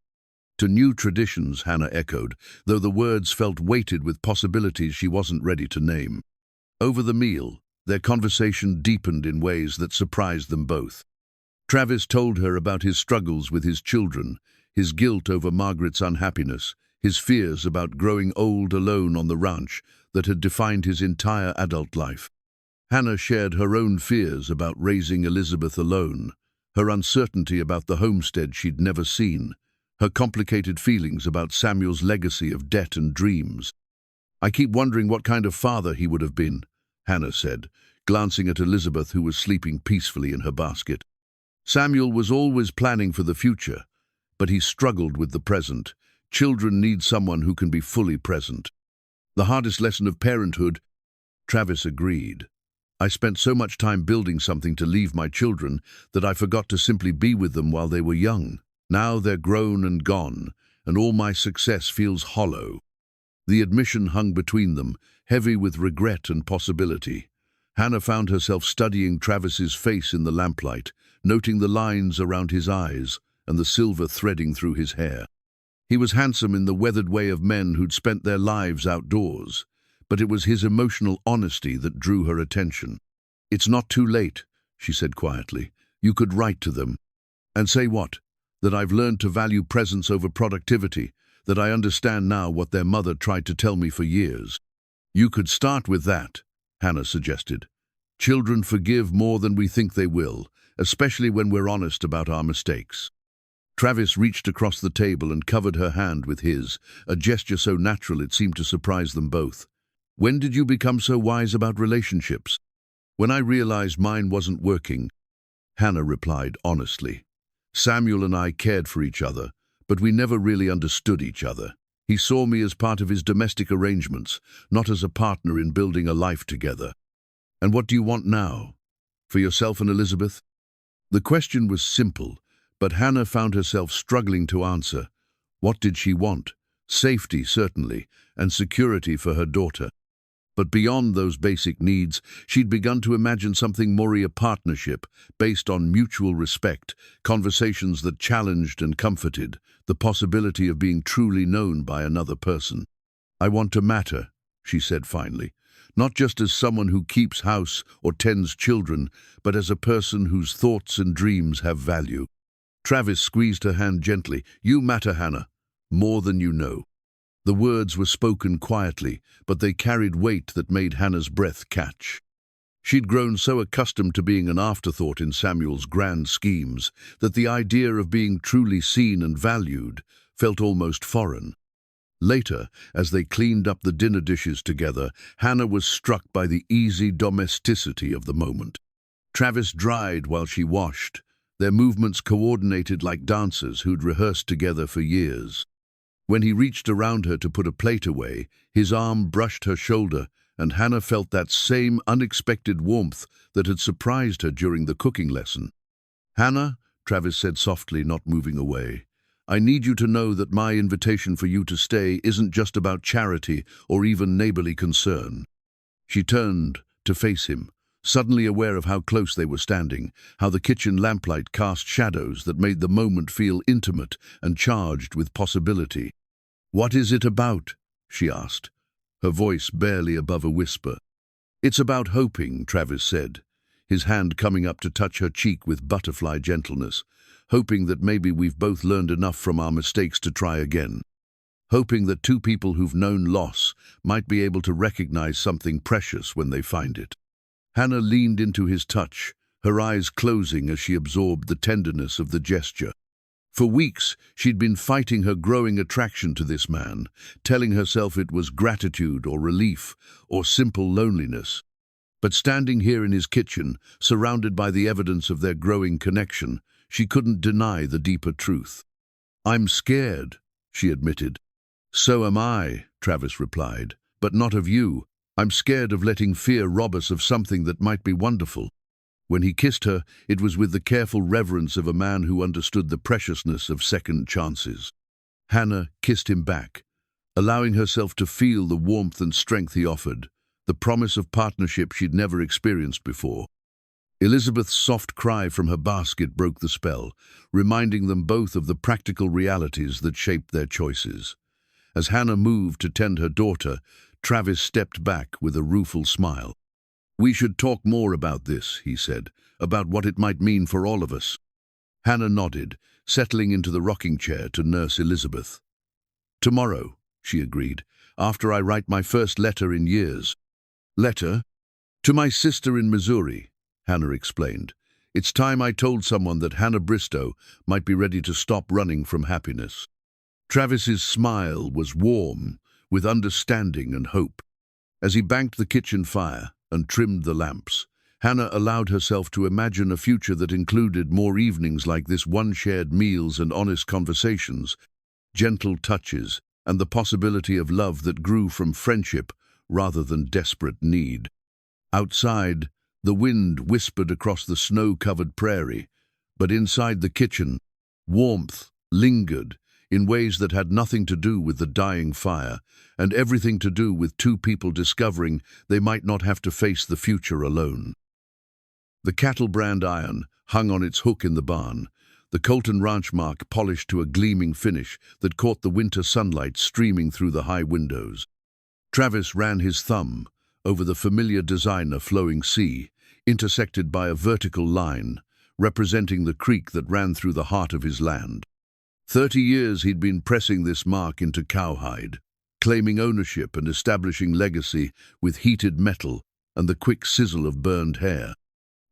"To new traditions," Hannah echoed, though the words felt weighted with possibilities she wasn't ready to name. Over the meal, their conversation deepened in ways that surprised them both. Travis told her about his struggles with his children, his guilt over Margaret's unhappiness, his fears about growing old alone on the ranch that had defined his entire adult life. Hannah shared her own fears about raising Elizabeth alone, her uncertainty about the homestead she'd never seen, her complicated feelings about Samuel's legacy of debt and dreams. "I keep wondering what kind of father he would have been," Hannah said, glancing at Elizabeth, who was sleeping peacefully in her basket. "Samuel was always planning for the future, but he struggled with the present. Children need someone who can be fully present. The hardest lesson of parenthood." Travis agreed. "I spent so much time building something to leave my children that I forgot to simply be with them while they were young. Now they're grown and gone, and all my success feels hollow." The admission hung between them, heavy with regret and possibility. Hannah found herself studying Travis's face in the lamplight, noting the lines around his eyes and the silver threading through his hair. He was handsome in the weathered way of men who'd spent their lives outdoors, but it was his emotional honesty that drew her attention. "It's not too late," she said quietly. "You could write to them." "And say what? That I've learned to value presence over productivity, that I understand now what their mother tried to tell me for years." "You could start with that," Hannah suggested. "Children forgive more than we think they will, especially when we're honest about our mistakes." Travis reached across the table and covered her hand with his, a gesture so natural it seemed to surprise them both. "When did you become so wise about relationships?" "When I realized mine wasn't working," Hannah replied honestly. "Samuel and I cared for each other, but we never really understood each other. He saw me as part of his domestic arrangements, not as a partner in building a life together." "And what do you want now? For yourself and Elizabeth?" The question was simple, but Hannah found herself struggling to answer. What did she want? Safety, certainly, and security for her daughter. But beyond those basic needs, she'd begun to imagine something more: a partnership based on mutual respect, conversations that challenged and comforted, the possibility of being truly known by another person. "I want to matter," she said finally, "not just as someone who keeps house or tends children, but as a person whose thoughts and dreams have value." Travis squeezed her hand gently. "You matter, Hannah, more than you know." The words were spoken quietly, but they carried weight that made Hannah's breath catch. She'd grown so accustomed to being an afterthought in Samuel's grand schemes that the idea of being truly seen and valued felt almost foreign. Later, as they cleaned up the dinner dishes together, Hannah was struck by the easy domesticity of the moment. Travis dried while she washed, their movements coordinated like dancers who'd rehearsed together for years. When he reached around her to put a plate away, his arm brushed her shoulder, and Hannah felt that same unexpected warmth that had surprised her during the cooking lesson. "Hannah," Travis said softly, not moving away, "I need you to know that my invitation for you to stay isn't just about charity or even neighborly concern." She turned to face him, suddenly aware of how close they were standing, how the kitchen lamplight cast shadows that made the moment feel intimate and charged with possibility. "What is it about?" she asked, her voice barely above a whisper. "It's about hoping," Travis said, his hand coming up to touch her cheek with butterfly gentleness, "hoping that maybe we've both learned enough from our mistakes to try again. Hoping that two people who've known loss might be able to recognize something precious when they find it." Hannah leaned into his touch, her eyes closing as she absorbed the tenderness of the gesture. For weeks, she'd been fighting her growing attraction to this man, telling herself it was gratitude or relief or simple loneliness. But standing here in his kitchen, surrounded by the evidence of their growing connection, she couldn't deny the deeper truth. "I'm scared," she admitted. "So am I," Travis replied, "but not of you. I'm scared of letting fear rob us of something that might be wonderful." When he kissed her, it was with the careful reverence of a man who understood the preciousness of second chances. Hannah kissed him back, allowing herself to feel the warmth and strength he offered, the promise of partnership she'd never experienced before. Elizabeth's soft cry from her basket broke the spell, reminding them both of the practical realities that shaped their choices. As Hannah moved to tend her daughter, Travis stepped back with a rueful smile. "We should talk more about this," he said, "about what it might mean for all of us." Hannah nodded, settling into the rocking chair to nurse Elizabeth. "Tomorrow," she agreed, "after I write my first letter in years." "Letter?" "To my sister in Missouri," Hannah explained. "It's time I told someone that Hannah Bristow might be ready to stop running from happiness." Travis's smile was warm, with understanding and hope. As he banked the kitchen fire and trimmed the lamps, Hannah allowed herself to imagine a future that included more evenings like this, one shared meals and honest conversations, gentle touches, and the possibility of love that grew from friendship rather than desperate need. Outside, the wind whispered across the snow-covered prairie, but inside the kitchen, warmth lingered in ways that had nothing to do with the dying fire, and everything to do with two people discovering they might not have to face the future alone. The cattle brand iron hung on its hook in the barn, the Colton ranch mark polished to a gleaming finish that caught the winter sunlight streaming through the high windows. Travis ran his thumb over the familiar design of flowing sea, intersected by a vertical line, representing the creek that ran through the heart of his land. 30 years he'd been pressing this mark into cowhide, claiming ownership and establishing legacy with heated metal and the quick sizzle of burned hair.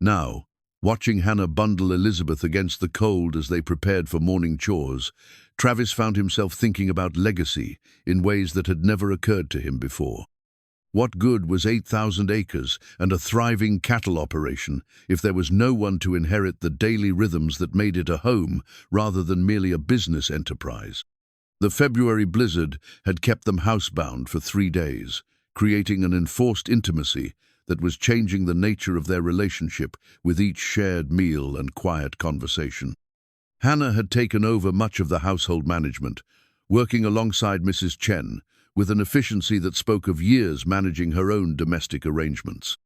Now, watching Hannah bundle Elizabeth against the cold as they prepared for morning chores, Travis found himself thinking about legacy in ways that had never occurred to him before. What good was 8,000 acres and a thriving cattle operation if there was no one to inherit the daily rhythms that made it a home rather than merely a business enterprise? The February blizzard had kept them housebound for 3 days, creating an enforced intimacy that was changing the nature of their relationship with each shared meal and quiet conversation. Hannah had taken over much of the household management, working alongside Mrs. Chen, with an efficiency that spoke of years managing her own domestic arrangements.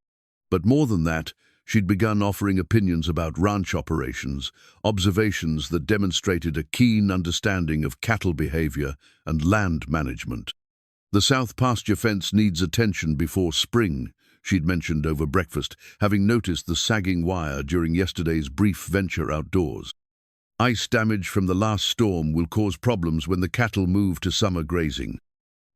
But more than that, she'd begun offering opinions about ranch operations, observations that demonstrated a keen understanding of cattle behavior and land management. "The south pasture fence needs attention before spring," she'd mentioned over breakfast, having noticed the sagging wire during yesterday's brief venture outdoors. "Ice damage from the last storm will cause problems when the cattle move to summer grazing."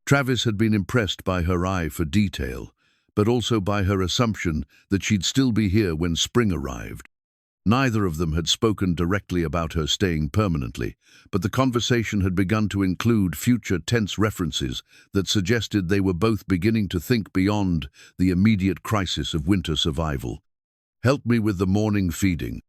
Travis had been impressed by her eye for detail, but also by her assumption that she'd still be here when spring arrived. Neither of them had spoken directly about her staying permanently, but the conversation had begun to include future tense references that suggested they were both beginning to think beyond the immediate crisis of winter survival. "Help me with the morning feeding,"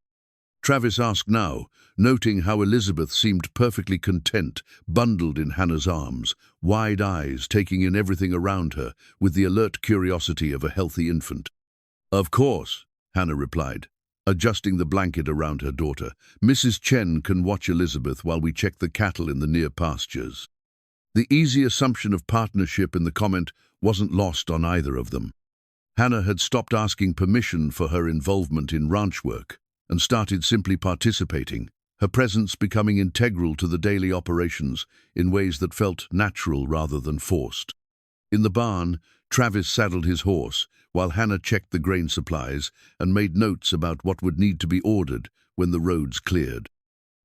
Travis asked now, noting how Elizabeth seemed perfectly content, bundled in Hannah's arms, wide eyes taking in everything around her with the alert curiosity of a healthy infant. "Of course," Hannah replied, adjusting the blanket around her daughter. "Mrs. Chen can watch Elizabeth while we check the cattle in the near pastures." The easy assumption of partnership in the comment wasn't lost on either of them. Hannah had stopped asking permission for her involvement in ranch work and started simply participating, her presence becoming integral to the daily operations in ways that felt natural rather than forced. In the barn, Travis saddled his horse, while Hannah checked the grain supplies and made notes about what would need to be ordered when the roads cleared.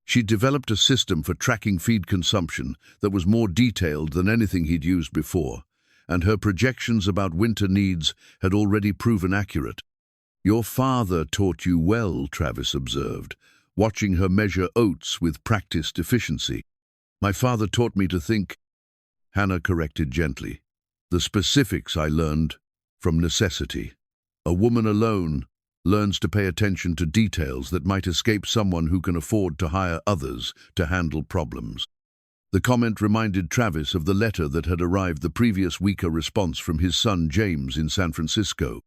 She'd developed a system for tracking feed consumption that was more detailed than anything he'd used before, and her projections about winter needs had already proven accurate. "Your father taught you well," Travis observed, watching her measure oats with practiced efficiency. "My father taught me to think," Hannah corrected gently. "The specifics I learned from necessity. A woman alone learns to pay attention to details that might escape someone who can afford to hire others to handle problems." The comment reminded Travis of the letter that had arrived the previous week, a response from his son James in San Francisco.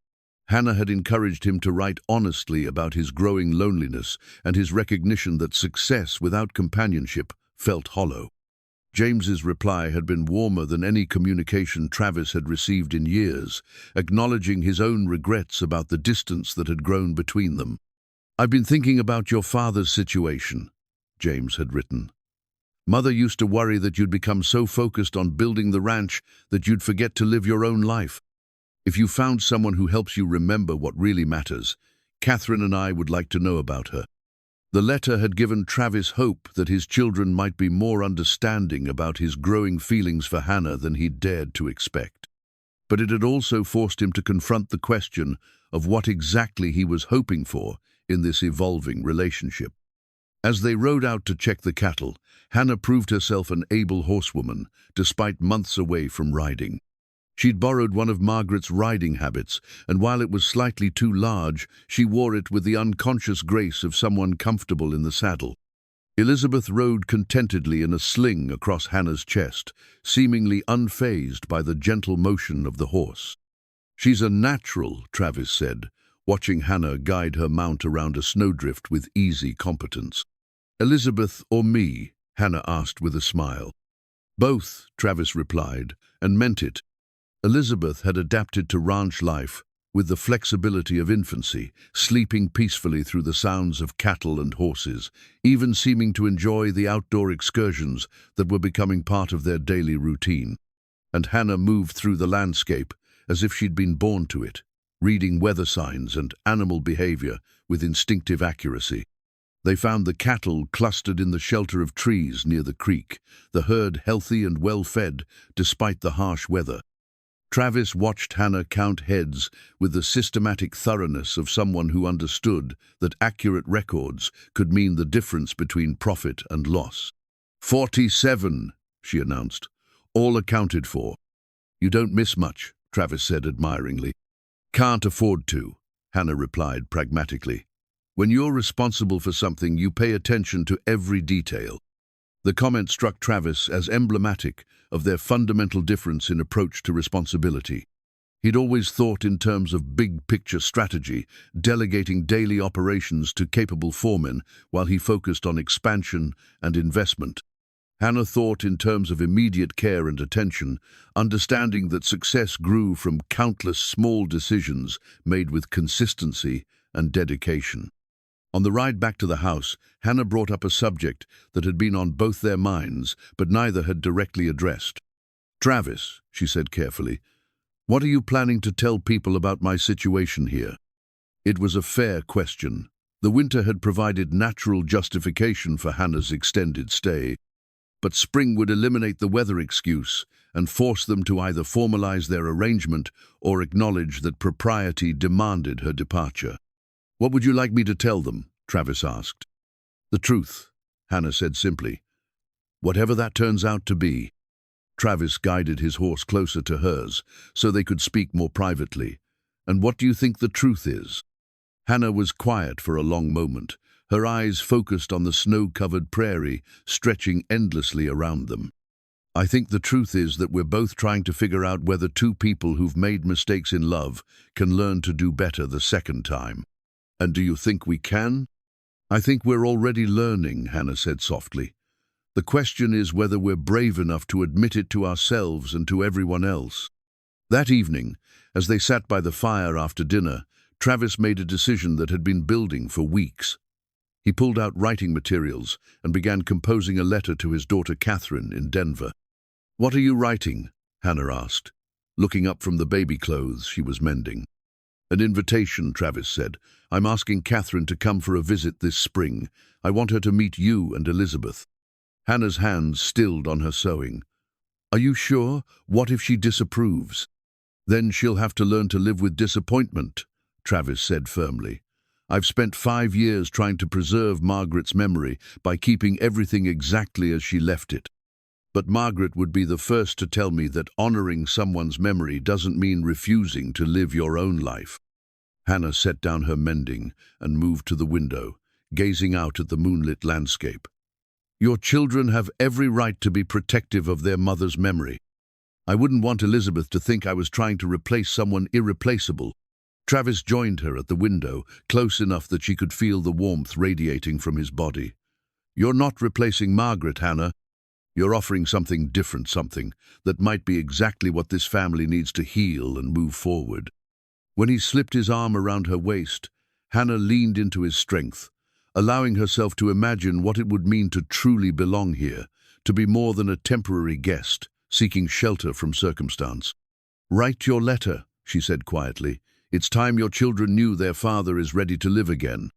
Hannah had encouraged him to write honestly about his growing loneliness and his recognition that success without companionship felt hollow. James's reply had been warmer than any communication Travis had received in years, acknowledging his own regrets about the distance that had grown between them. "I've been thinking about your father's situation," James had written. "Mother used to worry that you'd become so focused on building the ranch that you'd forget to live your own life. If you found someone who helps you remember what really matters, Catherine and I would like to know about her." The letter had given Travis hope that his children might be more understanding about his growing feelings for Hannah than he'd dared to expect. But it had also forced him to confront the question of what exactly he was hoping for in this evolving relationship. As they rode out to check the cattle, Hannah proved herself an able horsewoman, despite months away from riding. She'd borrowed one of Margaret's riding habits, and while it was slightly too large, she wore it with the unconscious grace of someone comfortable in the saddle. Elizabeth rode contentedly in a sling across Hannah's chest, seemingly unfazed by the gentle motion of the horse. "She's a natural," Travis said, watching Hannah guide her mount around a snowdrift with easy competence. "Elizabeth or me?" Hannah asked with a smile. "Both," Travis replied, and meant it. Elizabeth had adapted to ranch life with the flexibility of infancy, sleeping peacefully through the sounds of cattle and horses, even seeming to enjoy the outdoor excursions that were becoming part of their daily routine. And Hannah moved through the landscape as if she'd been born to it, reading weather signs and animal behavior with instinctive accuracy. They found the cattle clustered in the shelter of trees near the creek, the herd healthy and well-fed despite the harsh weather. Travis watched Hannah count heads with the systematic thoroughness of someone who understood that accurate records could mean the difference between profit and loss. 47, she announced, all accounted for. "You don't miss much," Travis said admiringly. "Can't afford to," Hannah replied pragmatically. "When you're responsible for something, you pay attention to every detail." The comment struck Travis as emblematic of their fundamental difference in approach to responsibility. He'd always thought in terms of big-picture strategy, delegating daily operations to capable foremen while he focused on expansion and investment. Hannah thought in terms of immediate care and attention, understanding that success grew from countless small decisions made with consistency and dedication. On the ride back to the house, Hannah brought up a subject that had been on both their minds, but neither had directly addressed. "Travis," she said carefully, "what are you planning to tell people about my situation here?" It was a fair question. The winter had provided natural justification for Hannah's extended stay, but spring would eliminate the weather excuse and force them to either formalize their arrangement or acknowledge that propriety demanded her departure. "What would you like me to tell them?" Travis asked. "The truth," Hannah said simply. "Whatever that turns out to be." Travis guided his horse closer to hers so they could speak more privately. "And what do you think the truth is?" Hannah was quiet for a long moment, her eyes focused on the snow-covered prairie stretching endlessly around them. "I think the truth is that we're both trying to figure out whether two people who've made mistakes in love can learn to do better the second time." "And do you think we can?" "I think we're already learning," Hannah said softly. "The question is whether we're brave enough to admit it to ourselves and to everyone else." That evening, as they sat by the fire after dinner, Travis made a decision that had been building for weeks. He pulled out writing materials and began composing a letter to his daughter Catherine in Denver. "What are you writing?" Hannah asked, looking up from the baby clothes she was mending. "An invitation," Travis said. "I'm asking Catherine to come for a visit this spring. I want her to meet you and Elizabeth." Hannah's hands stilled on her sewing. "Are you sure? What if she disapproves?" "Then she'll have to learn to live with disappointment," Travis said firmly. "I've spent 5 years trying to preserve Margaret's memory by keeping everything exactly as she left it. But Margaret would be the first to tell me that honoring someone's memory doesn't mean refusing to live your own life." Hannah set down her mending and moved to the window, gazing out at the moonlit landscape. "Your children have every right to be protective of their mother's memory. I wouldn't want Elizabeth to think I was trying to replace someone irreplaceable." Travis joined her at the window, close enough that she could feel the warmth radiating from his body. "You're not replacing Margaret, Hannah. You're offering something different, something that might be exactly what this family needs to heal and move forward." When he slipped his arm around her waist, Hannah leaned into his strength, allowing herself to imagine what it would mean to truly belong here, to be more than a temporary guest, seeking shelter from circumstance. "Write your letter," she said quietly. "It's time your children knew their father is ready to live again."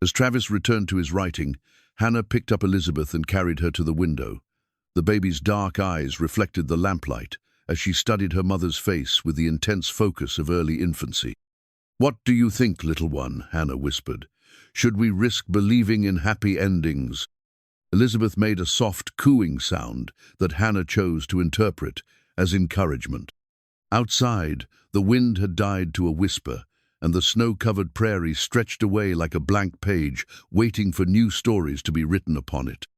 As Travis returned to his writing, Hannah picked up Elizabeth and carried her to the window. The baby's dark eyes reflected the lamplight as she studied her mother's face with the intense focus of early infancy. "What do you think, little one?" Hannah whispered. "Should we risk believing in happy endings?" Elizabeth made a soft cooing sound that Hannah chose to interpret as encouragement. Outside, the wind had died to a whisper, and the snow-covered prairie stretched away like a blank page, waiting for new stories to be written upon it.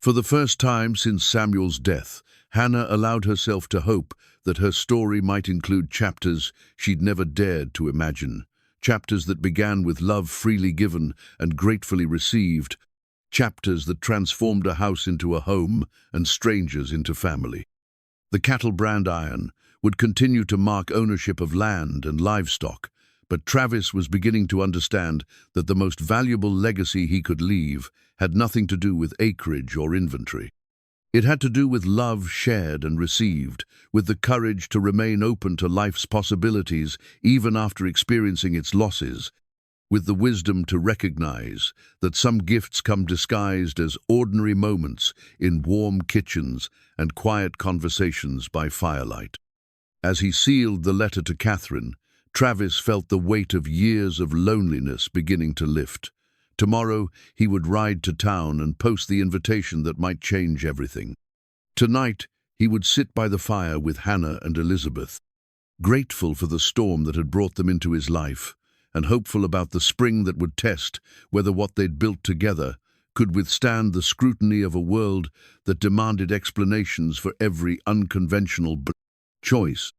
For the first time since Samuel's death, Hannah allowed herself to hope that her story might include chapters she'd never dared to imagine, chapters that began with love freely given and gratefully received, chapters that transformed a house into a home and strangers into family. The cattle brand iron would continue to mark ownership of land and livestock, but Travis was beginning to understand that the most valuable legacy he could leave had nothing to do with acreage or inventory. It had to do with love shared and received, with the courage to remain open to life's possibilities even after experiencing its losses, with the wisdom to recognize that some gifts come disguised as ordinary moments in warm kitchens and quiet conversations by firelight. As he sealed the letter to Catherine, Travis felt the weight of years of loneliness beginning to lift. Tomorrow, he would ride to town and post the invitation that might change everything. Tonight, he would sit by the fire with Hannah and Elizabeth, grateful for the storm that had brought them into his life, and hopeful about the spring that would test whether what they'd built together could withstand the scrutiny of a world that demanded explanations for every unconventional choice.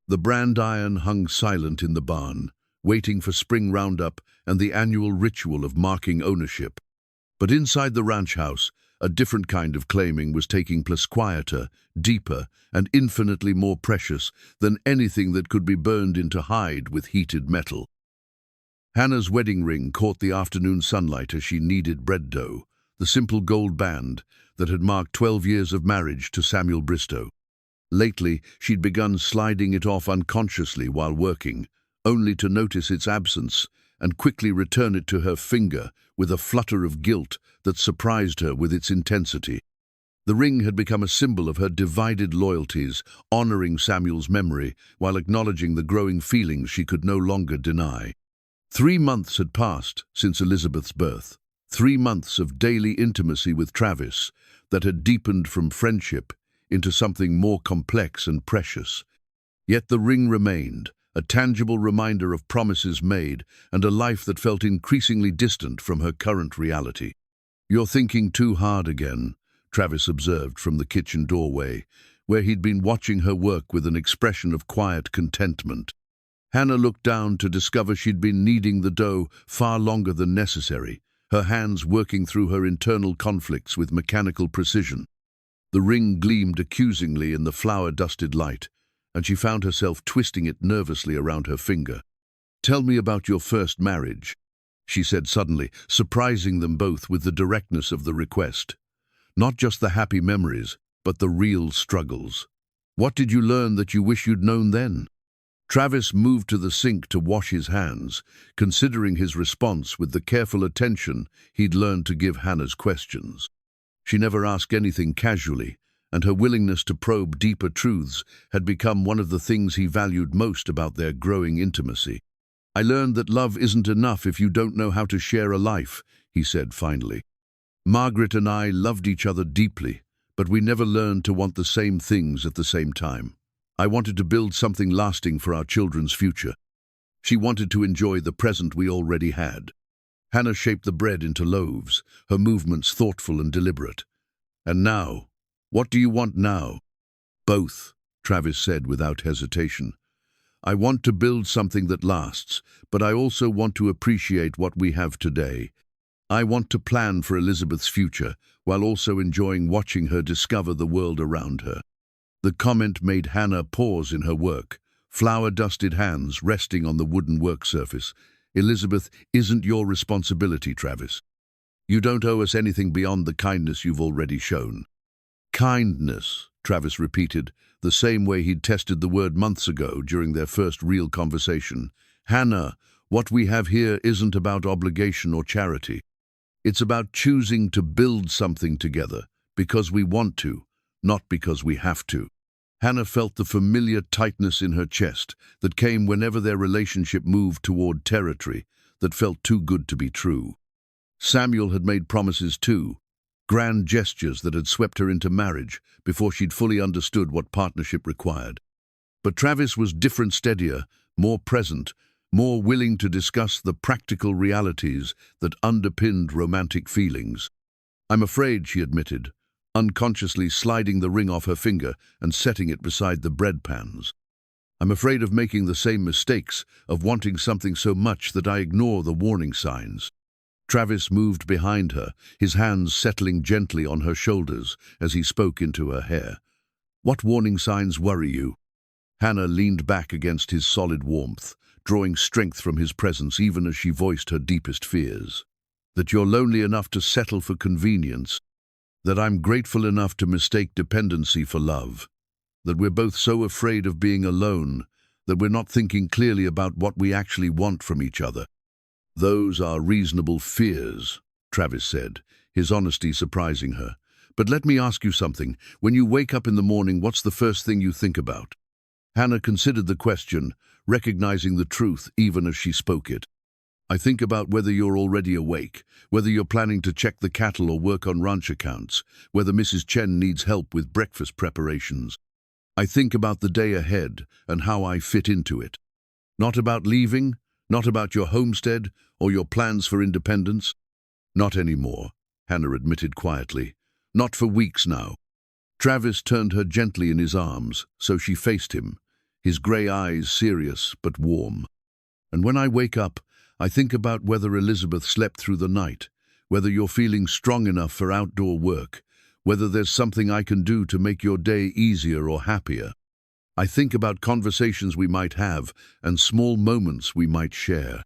The brand iron hung silent in the barn, waiting for spring roundup and the annual ritual of marking ownership. But inside the ranch house, a different kind of claiming was taking place, quieter, deeper, and infinitely more precious than anything that could be burned into hide with heated metal. Hannah's wedding ring caught the afternoon sunlight as she kneaded bread dough, the simple gold band that had marked 12 years of marriage to Samuel Bristow. Lately, she'd begun sliding it off unconsciously while working, only to notice its absence and quickly return it to her finger with a flutter of guilt that surprised her with its intensity. The ring had become a symbol of her divided loyalties, honoring Samuel's memory while acknowledging the growing feelings she could no longer deny. 3 months had passed since Elizabeth's birth, 3 months of daily intimacy with Travis that had deepened from friendship into something more complex and precious. Yet the ring remained, a tangible reminder of promises made and a life that felt increasingly distant from her current reality. "You're thinking too hard again," Travis observed from the kitchen doorway, where he'd been watching her work with an expression of quiet contentment. Hannah looked down to discover she'd been kneading the dough far longer than necessary, her hands working through her internal conflicts with mechanical precision. The ring gleamed accusingly in the flour-dusted light, and she found herself twisting it nervously around her finger. "Tell me about your first marriage," she said suddenly, surprising them both with the directness of the request. Not just the happy memories, but the real struggles. What did you learn that you wish you'd known then? Travis moved to the sink to wash his hands, considering his response with the careful attention he'd learned to give Hannah's questions. She never asked anything casually, and her willingness to probe deeper truths had become one of the things he valued most about their growing intimacy. I learned that love isn't enough if you don't know how to share a life, he said finally. Margaret and I loved each other deeply, but we never learned to want the same things at the same time. I wanted to build something lasting for our children's future. She wanted to enjoy the present we already had. Hannah shaped the bread into loaves, her movements thoughtful and deliberate. And now, what do you want now? Both, Travis said without hesitation. I want to build something that lasts, but I also want to appreciate what we have today. I want to plan for Elizabeth's future, while also enjoying watching her discover the world around her. The comment made Hannah pause in her work, flour-dusted hands resting on the wooden work surface. Elizabeth isn't your responsibility, Travis. You don't owe us anything beyond the kindness you've already shown. Kindness, Travis repeated, the same way he'd tested the word months ago during their first real conversation. Hannah, what we have here isn't about obligation or charity. It's about choosing to build something together because we want to, not because we have to. Hannah felt the familiar tightness in her chest that came whenever their relationship moved toward territory that felt too good to be true. Samuel had made promises too, grand gestures that had swept her into marriage before she'd fully understood what partnership required. But Travis was different, steadier, more present, more willing to discuss the practical realities that underpinned romantic feelings. I'm afraid, she admitted, unconsciously sliding the ring off her finger and setting it beside the bread pans. I'm afraid of making the same mistakes, of wanting something so much that I ignore the warning signs. Travis moved behind her, his hands settling gently on her shoulders as he spoke into her hair. What warning signs worry you? Hannah leaned back against his solid warmth, drawing strength from his presence even as she voiced her deepest fears. That you're lonely enough to settle for convenience, that I'm grateful enough to mistake dependency for love, that we're both so afraid of being alone that we're not thinking clearly about what we actually want from each other. Those are reasonable fears, Travis said, his honesty surprising her. But let me ask you something. When you wake up in the morning, what's the first thing you think about? Hannah considered the question, recognizing the truth even as she spoke it. I think about whether you're already awake, whether you're planning to check the cattle or work on ranch accounts, whether Mrs. Chen needs help with breakfast preparations. I think about the day ahead and how I fit into it. Not about leaving, not about your homestead or your plans for independence. Not anymore, Hannah admitted quietly. Not for weeks now. Travis turned her gently in his arms, so she faced him, his grey eyes serious but warm. And when I wake up, I think about whether Elizabeth slept through the night, whether you're feeling strong enough for outdoor work, whether there's something I can do to make your day easier or happier. I think about conversations we might have and small moments we might share.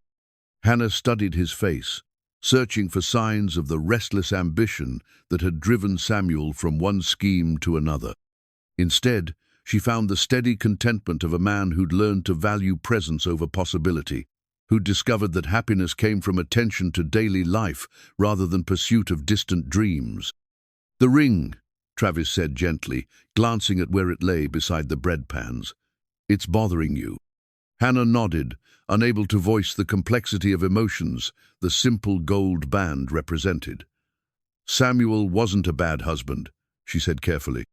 Hannah studied his face, searching for signs of the restless ambition that had driven Samuel from one scheme to another. Instead, she found the steady contentment of a man who'd learned to value presence over possibility, who'd discovered that happiness came from attention to daily life rather than pursuit of distant dreams. The ring, Travis said gently, glancing at where it lay beside the bread pans. It's bothering you. Hannah nodded, unable to voice the complexity of emotions the simple gold band represented. Samuel wasn't a bad husband, she said carefully.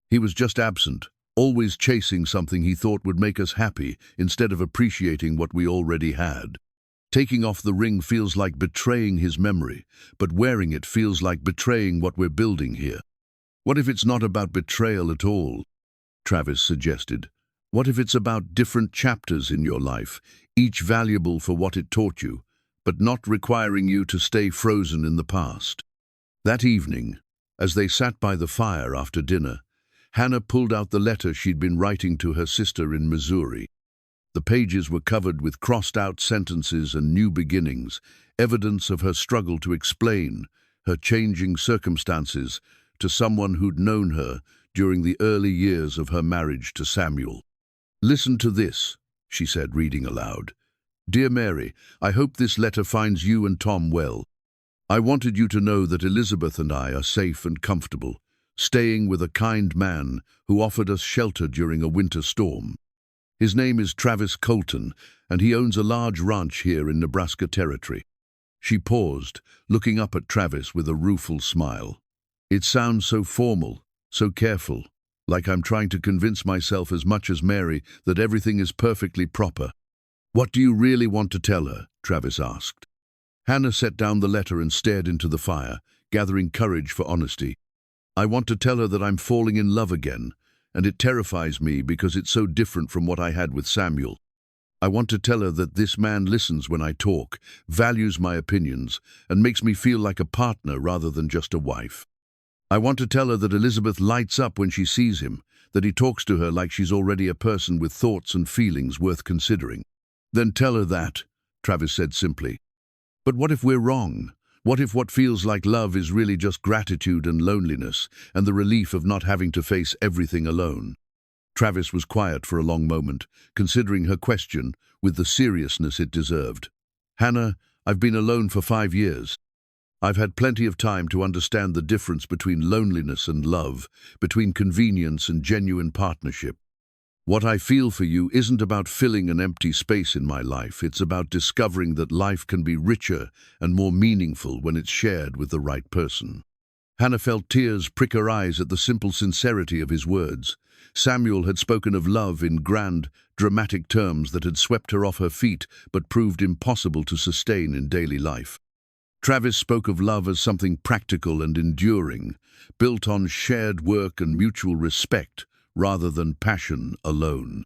He was just absent, always chasing something he thought would make us happy instead of appreciating what we already had. Taking off the ring feels like betraying his memory, but wearing it feels like betraying what we're building here. What if it's not about betrayal at all? Travis suggested. What if it's about different chapters in your life, each valuable for what it taught you, but not requiring you to stay frozen in the past? That evening, as they sat by the fire after dinner, Hannah pulled out the letter she'd been writing to her sister in Missouri. The pages were covered with crossed-out sentences and new beginnings, evidence of her struggle to explain her changing circumstances to someone who'd known her during the early years of her marriage to Samuel. "Listen to this," she said, reading aloud. "Dear Mary, I hope this letter finds you and Tom well. I wanted you to know that Elizabeth and I are safe and comfortable, staying with a kind man who offered us shelter during a winter storm. His name is Travis Colton, and he owns a large ranch here in Nebraska territory." She paused, looking up at Travis with a rueful smile. "It sounds so formal, so careful, like I'm trying to convince myself as much as Mary that everything is perfectly proper." "What do you really want to tell her?" Travis asked. Hannah set down the letter and stared into the fire, gathering courage for honesty. "I want to tell her that I'm falling in love again, and it terrifies me because it's so different from what I had with Samuel. I want to tell her that this man listens when I talk, values my opinions, and makes me feel like a partner rather than just a wife. I want to tell her that Elizabeth lights up when she sees him, that he talks to her like she's already a person with thoughts and feelings worth considering." "Then tell her that," Travis said simply. "But what if we're wrong? What if what feels like love is really just gratitude and loneliness, and the relief of not having to face everything alone?" Travis was quiet for a long moment, considering her question with the seriousness it deserved. "Hannah, I've been alone for 5 years. I've had plenty of time to understand the difference between loneliness and love, between convenience and genuine partnership. What I feel for you isn't about filling an empty space in my life. It's about discovering that life can be richer and more meaningful when it's shared with the right person." Hannah felt tears prick her eyes at the simple sincerity of his words. Samuel had spoken of love in grand, dramatic terms that had swept her off her feet but proved impossible to sustain in daily life. Travis spoke of love as something practical and enduring, built on shared work and mutual respect, rather than passion alone.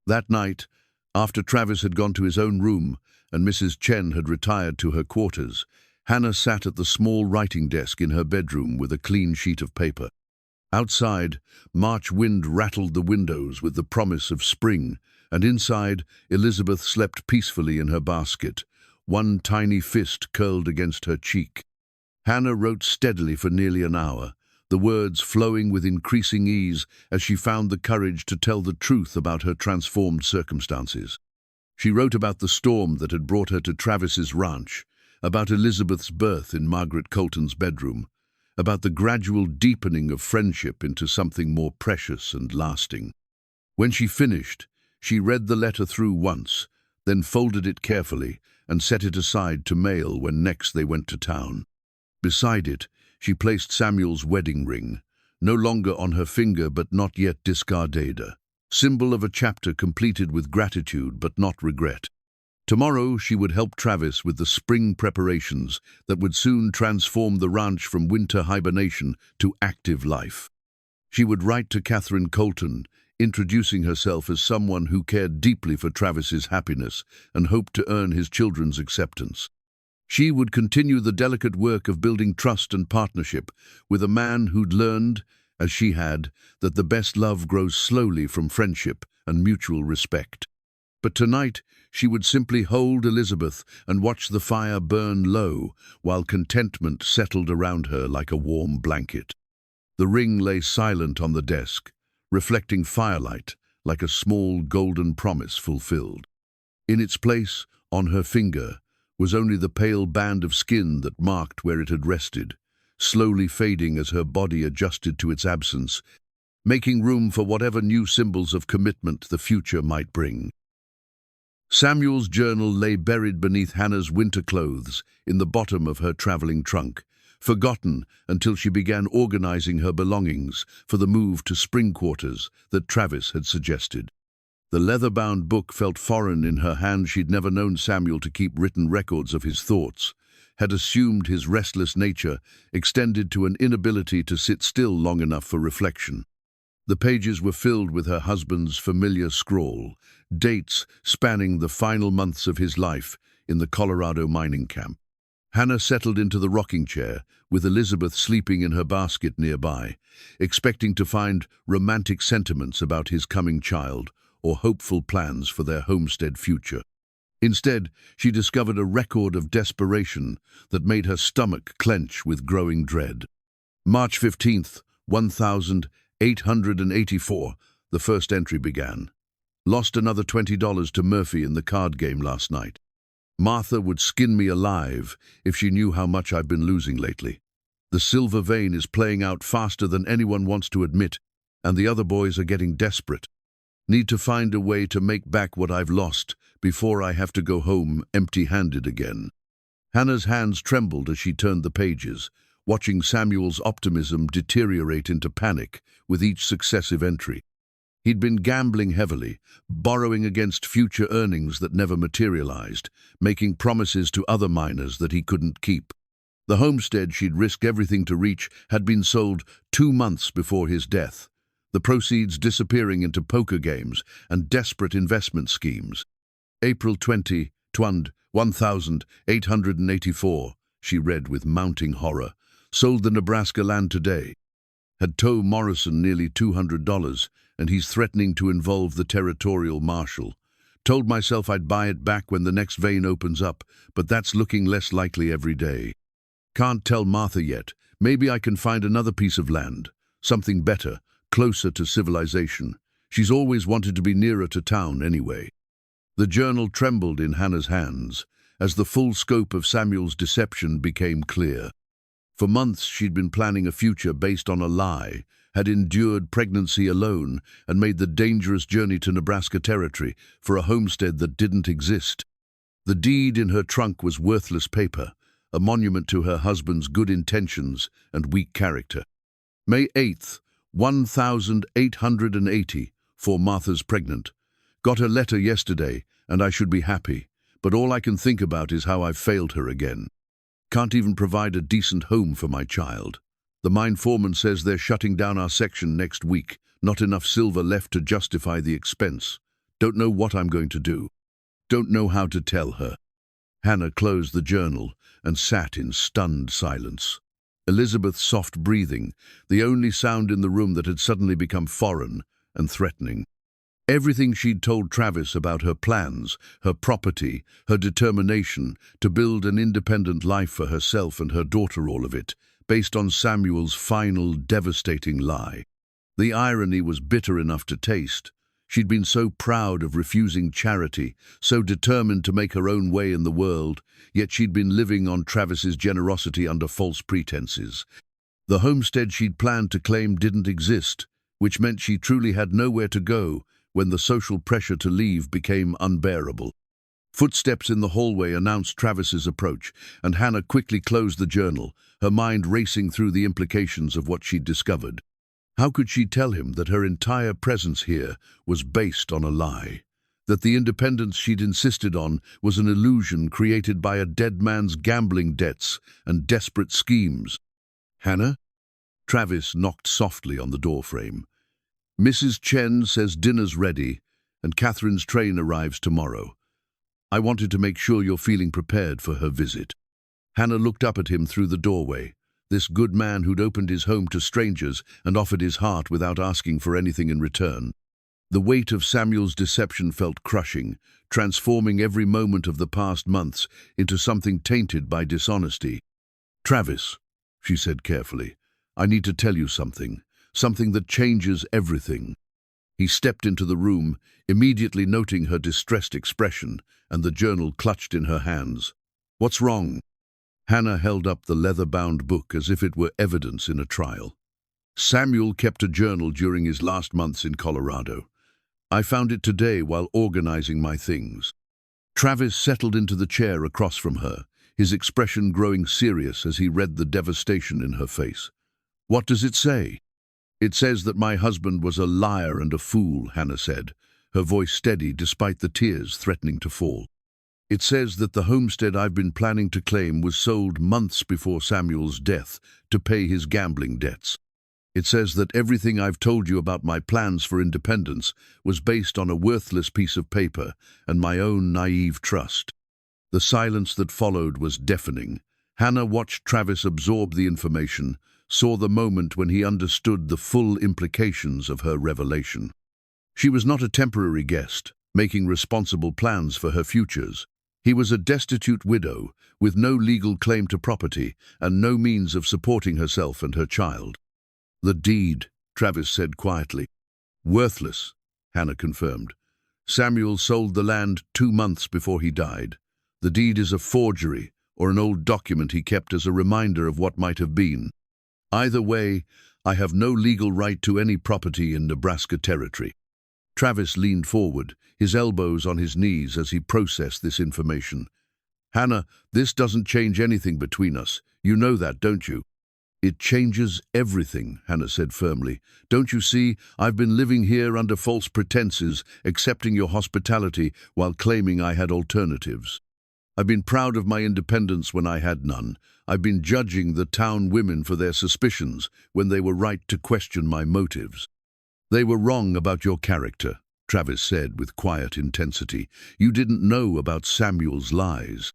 That night, after Travis had gone to his own room and Mrs. Chen had retired to her quarters, Hannah sat at the small writing desk in her bedroom with a clean sheet of paper. Outside, March wind rattled the windows with the promise of spring, and inside, Elizabeth slept peacefully in her basket, one tiny fist curled against her cheek. Hannah wrote steadily for nearly an hour, the words flowing with increasing ease as she found the courage to tell the truth about her transformed circumstances. She wrote about the storm that had brought her to Travis's ranch, about Elizabeth's birth in Margaret Colton's bedroom, about the gradual deepening of friendship into something more precious and lasting. When she finished, she read the letter through once, then folded it carefully and set it aside to mail when next they went to town. Beside it, she placed Samuel's wedding ring, no longer on her finger but not yet discarded, symbol of a chapter completed with gratitude but not regret. Tomorrow she would help Travis with the spring preparations that would soon transform the ranch from winter hibernation to active life. She would write to Catherine Colton, introducing herself as someone who cared deeply for Travis's happiness and hoped to earn his children's acceptance. She would continue the delicate work of building trust and partnership with a man who'd learned, as she had, that the best love grows slowly from friendship and mutual respect. But tonight, she would simply hold Elizabeth and watch the fire burn low while contentment settled around her like a warm blanket. The ring lay silent on the desk, reflecting firelight like a small golden promise fulfilled. In its place, on her finger, was only the pale band of skin that marked where it had rested, slowly fading as her body adjusted to its absence, making room for whatever new symbols of commitment the future might bring. Samuel's journal lay buried beneath Hannah's winter clothes in the bottom of her traveling trunk, forgotten until she began organizing her belongings for the move to spring quarters that Travis had suggested. The leather-bound book felt foreign in her hand. She'd never known Samuel to keep written records of his thoughts, had assumed his restless nature extended to an inability to sit still long enough for reflection. The pages were filled with her husband's familiar scrawl, dates spanning the final months of his life in the Colorado mining camp. Hannah settled into the rocking chair, with Elizabeth sleeping in her basket nearby, expecting to find romantic sentiments about his coming child, or hopeful plans for their homestead future. Instead, she discovered a record of desperation that made her stomach clench with growing dread. March 15th, 1884, the first entry began. Lost another $20 to Murphy in the card game last night. Martha would skin me alive if she knew how much I've been losing lately. The silver vein is playing out faster than anyone wants to admit, and the other boys are getting desperate. Need to find a way to make back what I've lost before I have to go home empty-handed again. Hannah's hands trembled as she turned the pages, watching Samuel's optimism deteriorate into panic with each successive entry. He'd been gambling heavily, borrowing against future earnings that never materialized, making promises to other miners that he couldn't keep. The homestead she'd risked everything to reach had been sold 2 months before his death, the proceeds disappearing into poker games and desperate investment schemes. April 20, 1884, she read with mounting horror. Sold the Nebraska land today. Had Toe Morrison nearly $200, and he's threatening to involve the territorial marshal. Told myself I'd buy it back when the next vein opens up, but that's looking less likely every day. Can't tell Martha yet. Maybe I can find another piece of land. Something better, closer to civilization. She's always wanted to be nearer to town anyway. The journal trembled in Hannah's hands as the full scope of Samuel's deception became clear. For months she'd been planning a future based on a lie, had endured pregnancy alone, and made the dangerous journey to Nebraska territory for a homestead that didn't exist. The deed in her trunk was worthless paper, a monument to her husband's good intentions and weak character. May 8th, 1880, for Martha's pregnant. Got her letter yesterday, and I should be happy, but all I can think about is how I've failed her again. Can't even provide a decent home for my child. The mine foreman says they're shutting down our section next week. Not enough silver left to justify the expense. Don't know what I'm going to do. Don't know how to tell her. Hannah closed the journal and sat in stunned silence. Elizabeth's soft breathing, the only sound in the room that had suddenly become foreign and threatening. Everything she'd told Travis about her plans, her property, her determination to build an independent life for herself and her daughter, all of it, based on Samuel's final devastating lie. The irony was bitter enough to taste. She'd been so proud of refusing charity, so determined to make her own way in the world, yet she'd been living on Travis's generosity under false pretenses. The homestead she'd planned to claim didn't exist, which meant she truly had nowhere to go when the social pressure to leave became unbearable. Footsteps in the hallway announced Travis's approach, and Hannah quickly closed the journal, her mind racing through the implications of what she'd discovered. How could she tell him that her entire presence here was based on a lie? That the independence she'd insisted on was an illusion created by a dead man's gambling debts and desperate schemes? Hannah? Travis knocked softly on the doorframe. Mrs. Chen says dinner's ready, and Catherine's train arrives tomorrow. I wanted to make sure you're feeling prepared for her visit. Hannah looked up at him through the doorway. This good man who'd opened his home to strangers and offered his heart without asking for anything in return. The weight of Samuel's deception felt crushing, transforming every moment of the past months into something tainted by dishonesty. Travis, she said carefully, I need to tell you something that changes everything. He stepped into the room, immediately noting her distressed expression and the journal clutched in her hands. What's wrong? Hannah held up the leather-bound book as if it were evidence in a trial. Samuel kept a journal during his last months in Colorado. I found it today while organizing my things. Travis settled into the chair across from her, his expression growing serious as he read the devastation in her face. What does it say? It says that my husband was a liar and a fool, Hannah said, her voice steady despite the tears threatening to fall. It says that the homestead I've been planning to claim was sold months before Samuel's death to pay his gambling debts. It says that everything I've told you about my plans for independence was based on a worthless piece of paper and my own naive trust. The silence that followed was deafening. Hannah watched Travis absorb the information, saw the moment when he understood the full implications of her revelation. She was not a temporary guest, making responsible plans for her futures. He was a destitute widow, with no legal claim to property and no means of supporting herself and her child. "The deed," Travis said quietly. "Worthless," Hannah confirmed. "Samuel sold the land 2 months before he died. The deed is a forgery, or an old document he kept as a reminder of what might have been. Either way, I have no legal right to any property in Nebraska territory." Travis leaned forward, his elbows on his knees as he processed this information. "Hannah, this doesn't change anything between us. You know that, don't you?" "It changes everything," Hannah said firmly. "Don't you see, I've been living here under false pretenses, accepting your hospitality while claiming I had alternatives. I've been proud of my independence when I had none. I've been judging the town women for their suspicions when they were right to question my motives." "They were wrong about your character," Travis said with quiet intensity. "You didn't know about Samuel's lies.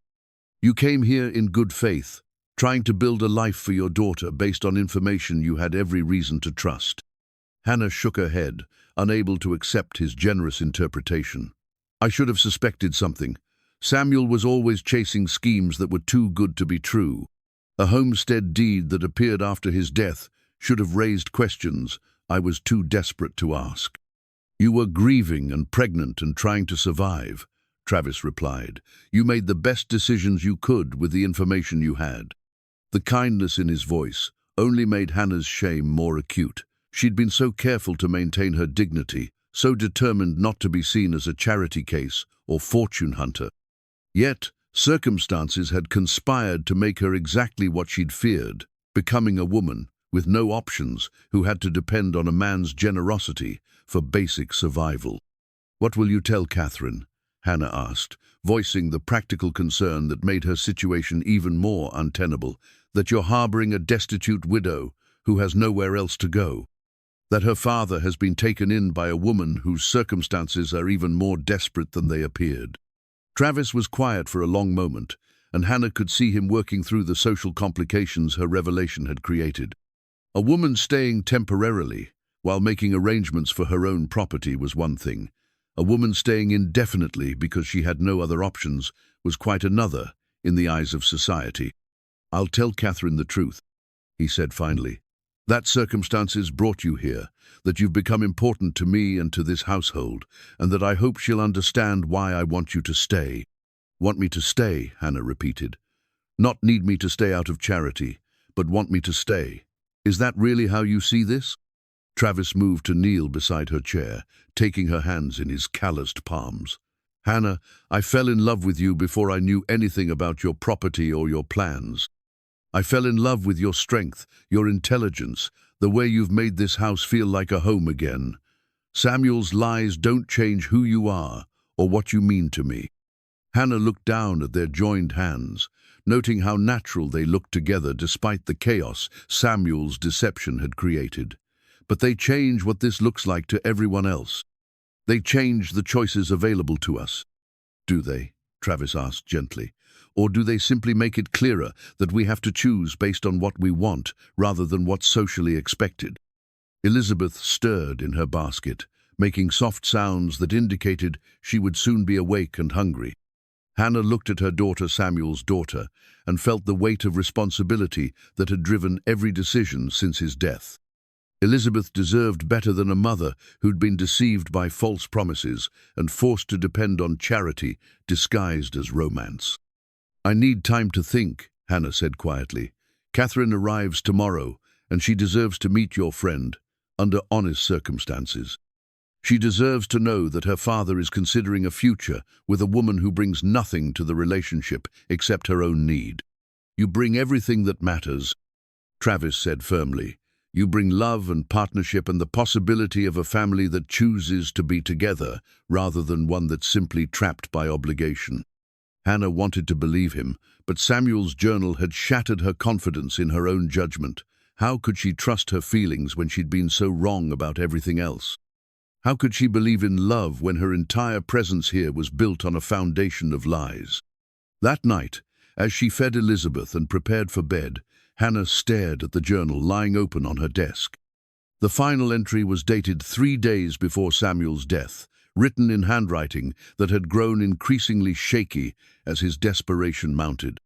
You came here in good faith, trying to build a life for your daughter based on information you had every reason to trust." Hannah shook her head, unable to accept his generous interpretation. "I should have suspected something. Samuel was always chasing schemes that were too good to be true. A homestead deed that appeared after his death should have raised questions I was too desperate to ask." "You were grieving and pregnant and trying to survive," Travis replied. "You made the best decisions you could with the information you had." The kindness in his voice only made Hannah's shame more acute. She'd been so careful to maintain her dignity, so determined not to be seen as a charity case or fortune hunter. Yet, circumstances had conspired to make her exactly what she'd feared, becoming a woman with no options who had to depend on a man's generosity for basic survival. "What will you tell Catherine?" Hannah asked, voicing the practical concern that made her situation even more untenable. "That you're harboring a destitute widow who has nowhere else to go. That her father has been taken in by a woman whose circumstances are even more desperate than they appeared." Travis was quiet for a long moment, and Hannah could see him working through the social complications her revelation had created. A woman staying temporarily while making arrangements for her own property was one thing. A woman staying indefinitely because she had no other options was quite another in the eyes of society. "I'll tell Catherine the truth," he said finally. "That circumstances brought you here, that you've become important to me and to this household, and that I hope she'll understand why I want you to stay." "Want me to stay," Hannah repeated. "Not need me to stay out of charity, but want me to stay. Is that really how you see this?" Travis moved to kneel beside her chair, taking her hands in his calloused palms. "Hannah, I fell in love with you before I knew anything about your property or your plans. I fell in love with your strength, your intelligence, the way you've made this house feel like a home again. Samuel's lies don't change who you are or what you mean to me." Hannah looked down at their joined hands, noting how natural they looked together despite the chaos Samuel's deception had created. "But they change what this looks like to everyone else. They change the choices available to us." "Do they?" Travis asked gently. "Or do they simply make it clearer that we have to choose based on what we want rather than what's socially expected?" Elizabeth stirred in her basket, making soft sounds that indicated she would soon be awake and hungry. Hannah looked at her daughter Samuel's daughter and felt the weight of responsibility that had driven every decision since his death. Elizabeth deserved better than a mother who'd been deceived by false promises and forced to depend on charity disguised as romance. "I need time to think," Hannah said quietly. "Catherine arrives tomorrow, and she deserves to meet your friend under honest circumstances. She deserves to know that her father is considering a future with a woman who brings nothing to the relationship except her own need. You bring everything that matters," Travis said firmly. "You bring love and partnership and the possibility of a family that chooses to be together rather than one that's simply trapped by obligation." Hannah wanted to believe him, but Samuel's journal had shattered her confidence in her own judgment. How could she trust her feelings when she'd been so wrong about everything else? How could she believe in love when her entire presence here was built on a foundation of lies? That night, as she fed Elizabeth and prepared for bed, Hannah stared at the journal lying open on her desk. The final entry was dated 3 days before Samuel's death, written in handwriting that had grown increasingly shaky as his desperation mounted.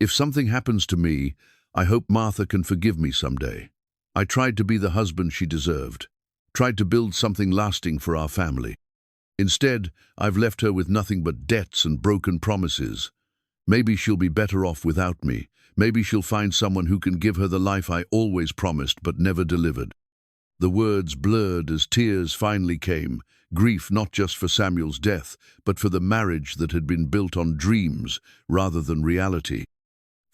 "If something happens to me, I hope Martha can forgive me someday. I tried to be the husband she deserved, tried to build something lasting for our family. Instead, I've left her with nothing but debts and broken promises. Maybe she'll be better off without me. Maybe she'll find someone who can give her the life I always promised but never delivered." The words blurred as tears finally came, grief not just for Samuel's death, but for the marriage that had been built on dreams rather than reality.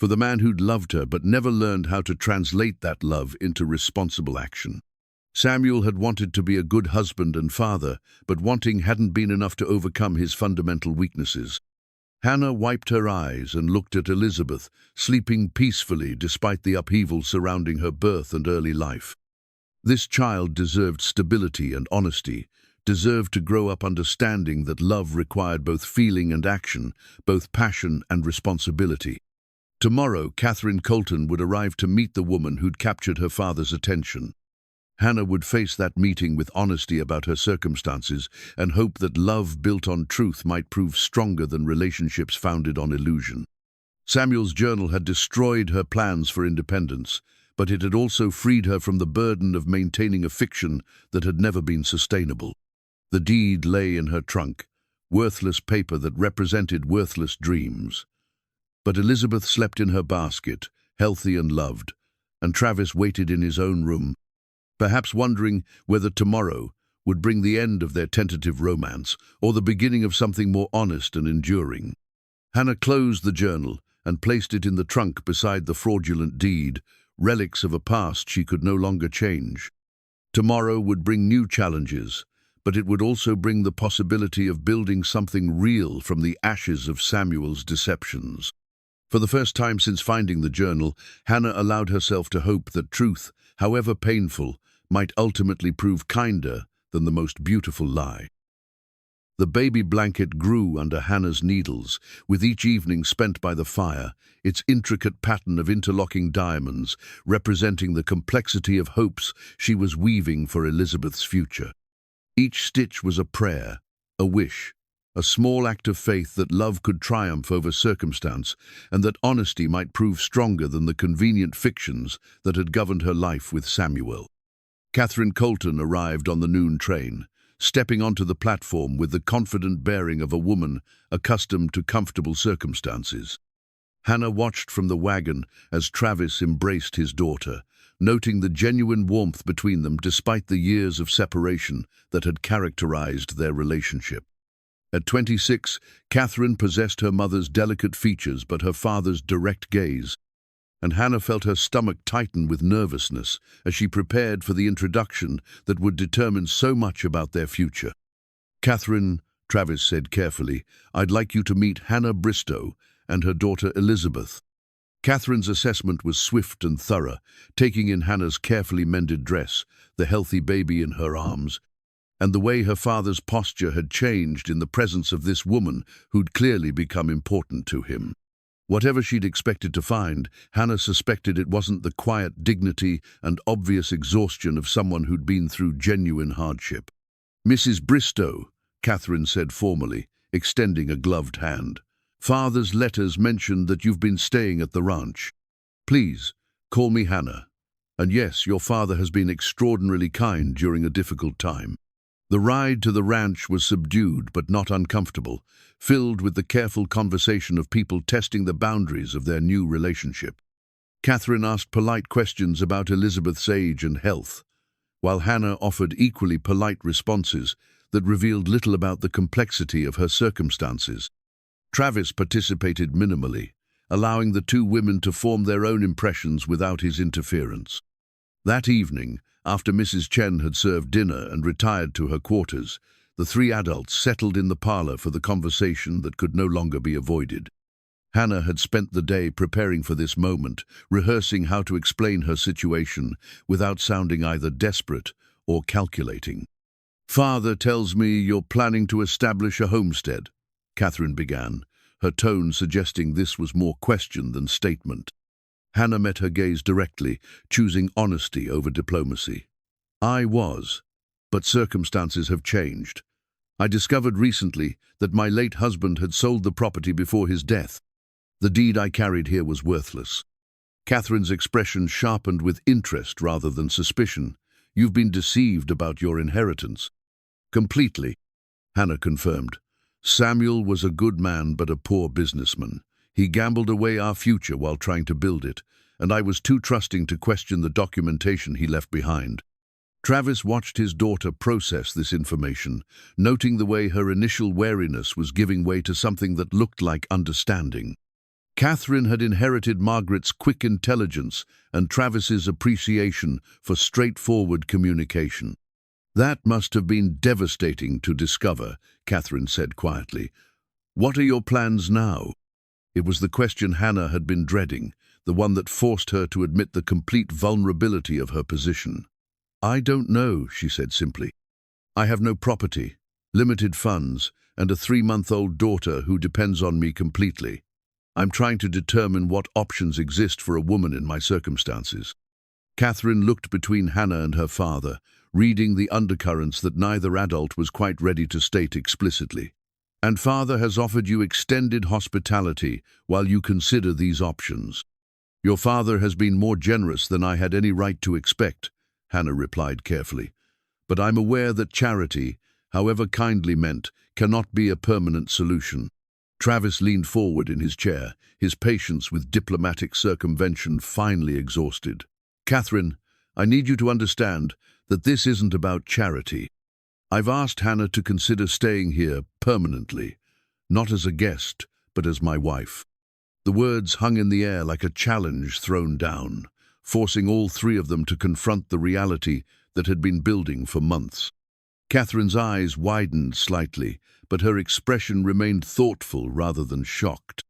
For the man who'd loved her but never learned how to translate that love into responsible action. Samuel had wanted to be a good husband and father, but wanting hadn't been enough to overcome his fundamental weaknesses. Hannah wiped her eyes and looked at Elizabeth, sleeping peacefully despite the upheaval surrounding her birth and early life. This child deserved stability and honesty, deserved to grow up understanding that love required both feeling and action, both passion and responsibility. Tomorrow, Travis Colton would arrive to meet the woman who'd captured her father's attention. Hannah would face that meeting with honesty about her circumstances and hope that love built on truth might prove stronger than relationships founded on illusion. Samuel's journal had destroyed her plans for independence, but it had also freed her from the burden of maintaining a fiction that had never been sustainable. The deed lay in her trunk, worthless paper that represented worthless dreams. But Elizabeth slept in her basket, healthy and loved, and Travis waited in his own room, perhaps wondering whether tomorrow would bring the end of their tentative romance or the beginning of something more honest and enduring. Hannah closed the journal and placed it in the trunk beside the fraudulent deed, relics of a past she could no longer change. Tomorrow would bring new challenges, but it would also bring the possibility of building something real from the ashes of Samuel's deceptions. For the first time since finding the journal, Hannah allowed herself to hope that truth, however painful, might ultimately prove kinder than the most beautiful lie. The baby blanket grew under Hannah's needles, with each evening spent by the fire, its intricate pattern of interlocking diamonds representing the complexity of hopes she was weaving for Elizabeth's future. Each stitch was a prayer, a wish, a small act of faith that love could triumph over circumstance and that honesty might prove stronger than the convenient fictions that had governed her life with Samuel. Travis Colton arrived on the noon train, stepping onto the platform with the confident bearing of a woman accustomed to comfortable circumstances. Hannah watched from the wagon as Travis embraced his daughter, noting the genuine warmth between them despite the years of separation that had characterized their relationship. At 26, Catherine possessed her mother's delicate features but her father's direct gaze, and Hannah felt her stomach tighten with nervousness as she prepared for the introduction that would determine so much about their future. "Catherine," Travis said carefully, "I'd like you to meet Hannah Bristow and her daughter Elizabeth." Catherine's assessment was swift and thorough, taking in Hannah's carefully mended dress, the healthy baby in her arms, and the way her father's posture had changed in the presence of this woman who'd clearly become important to him. Whatever she'd expected to find, Hannah suspected it wasn't the quiet dignity and obvious exhaustion of someone who'd been through genuine hardship. "Mrs. Bristow," Catherine said formally, extending a gloved hand. "Father's letters mentioned that you've been staying at the ranch. Please, call me Hannah. And yes, your father has been extraordinarily kind during a difficult time." The ride to the ranch was subdued but not uncomfortable, filled with the careful conversation of people testing the boundaries of their new relationship. Catherine asked polite questions about Elizabeth's age and health, while Hannah offered equally polite responses that revealed little about the complexity of her circumstances. Travis participated minimally, allowing the two women to form their own impressions without his interference. That evening, after Mrs. Chen had served dinner and retired to her quarters, the three adults settled in the parlor for the conversation that could no longer be avoided. Hannah had spent the day preparing for this moment, rehearsing how to explain her situation without sounding either desperate or calculating. "Father tells me you're planning to establish a homestead," Catherine began, her tone suggesting this was more question than statement. Hannah met her gaze directly, choosing honesty over diplomacy. I was, but circumstances have changed. I discovered recently that my late husband had sold the property before his death. The deed I carried here was worthless. Catherine's expression sharpened with interest rather than suspicion. You've been deceived about your inheritance. Completely, Hannah confirmed. Samuel was a good man but a poor businessman. He gambled away our future while trying to build it, and I was too trusting to question the documentation he left behind. Travis watched his daughter process this information, noting the way her initial wariness was giving way to something that looked like understanding. Catherine had inherited Margaret's quick intelligence and Travis's appreciation for straightforward communication. That must have been devastating to discover, Catherine said quietly. What are your plans now? It was the question Hannah had been dreading, the one that forced her to admit the complete vulnerability of her position. I don't know, she said simply. I have no property, limited funds, and a 3-month-old daughter who depends on me completely. I'm trying to determine what options exist for a woman in my circumstances. Catherine looked between Hannah and her father, reading the undercurrents that neither adult was quite ready to state explicitly. And father has offered you extended hospitality while you consider these options. Your father has been more generous than I had any right to expect, Hannah replied carefully. But I'm aware that charity, however kindly meant, cannot be a permanent solution. Travis leaned forward in his chair, his patience with diplomatic circumvention finally exhausted. Catherine, I need you to understand that this isn't about charity. I've asked Hannah to consider staying here permanently, not as a guest, but as my wife. The words hung in the air like a challenge thrown down, forcing all three of them to confront the reality that had been building for months. Catherine's eyes widened slightly, but her expression remained thoughtful rather than shocked.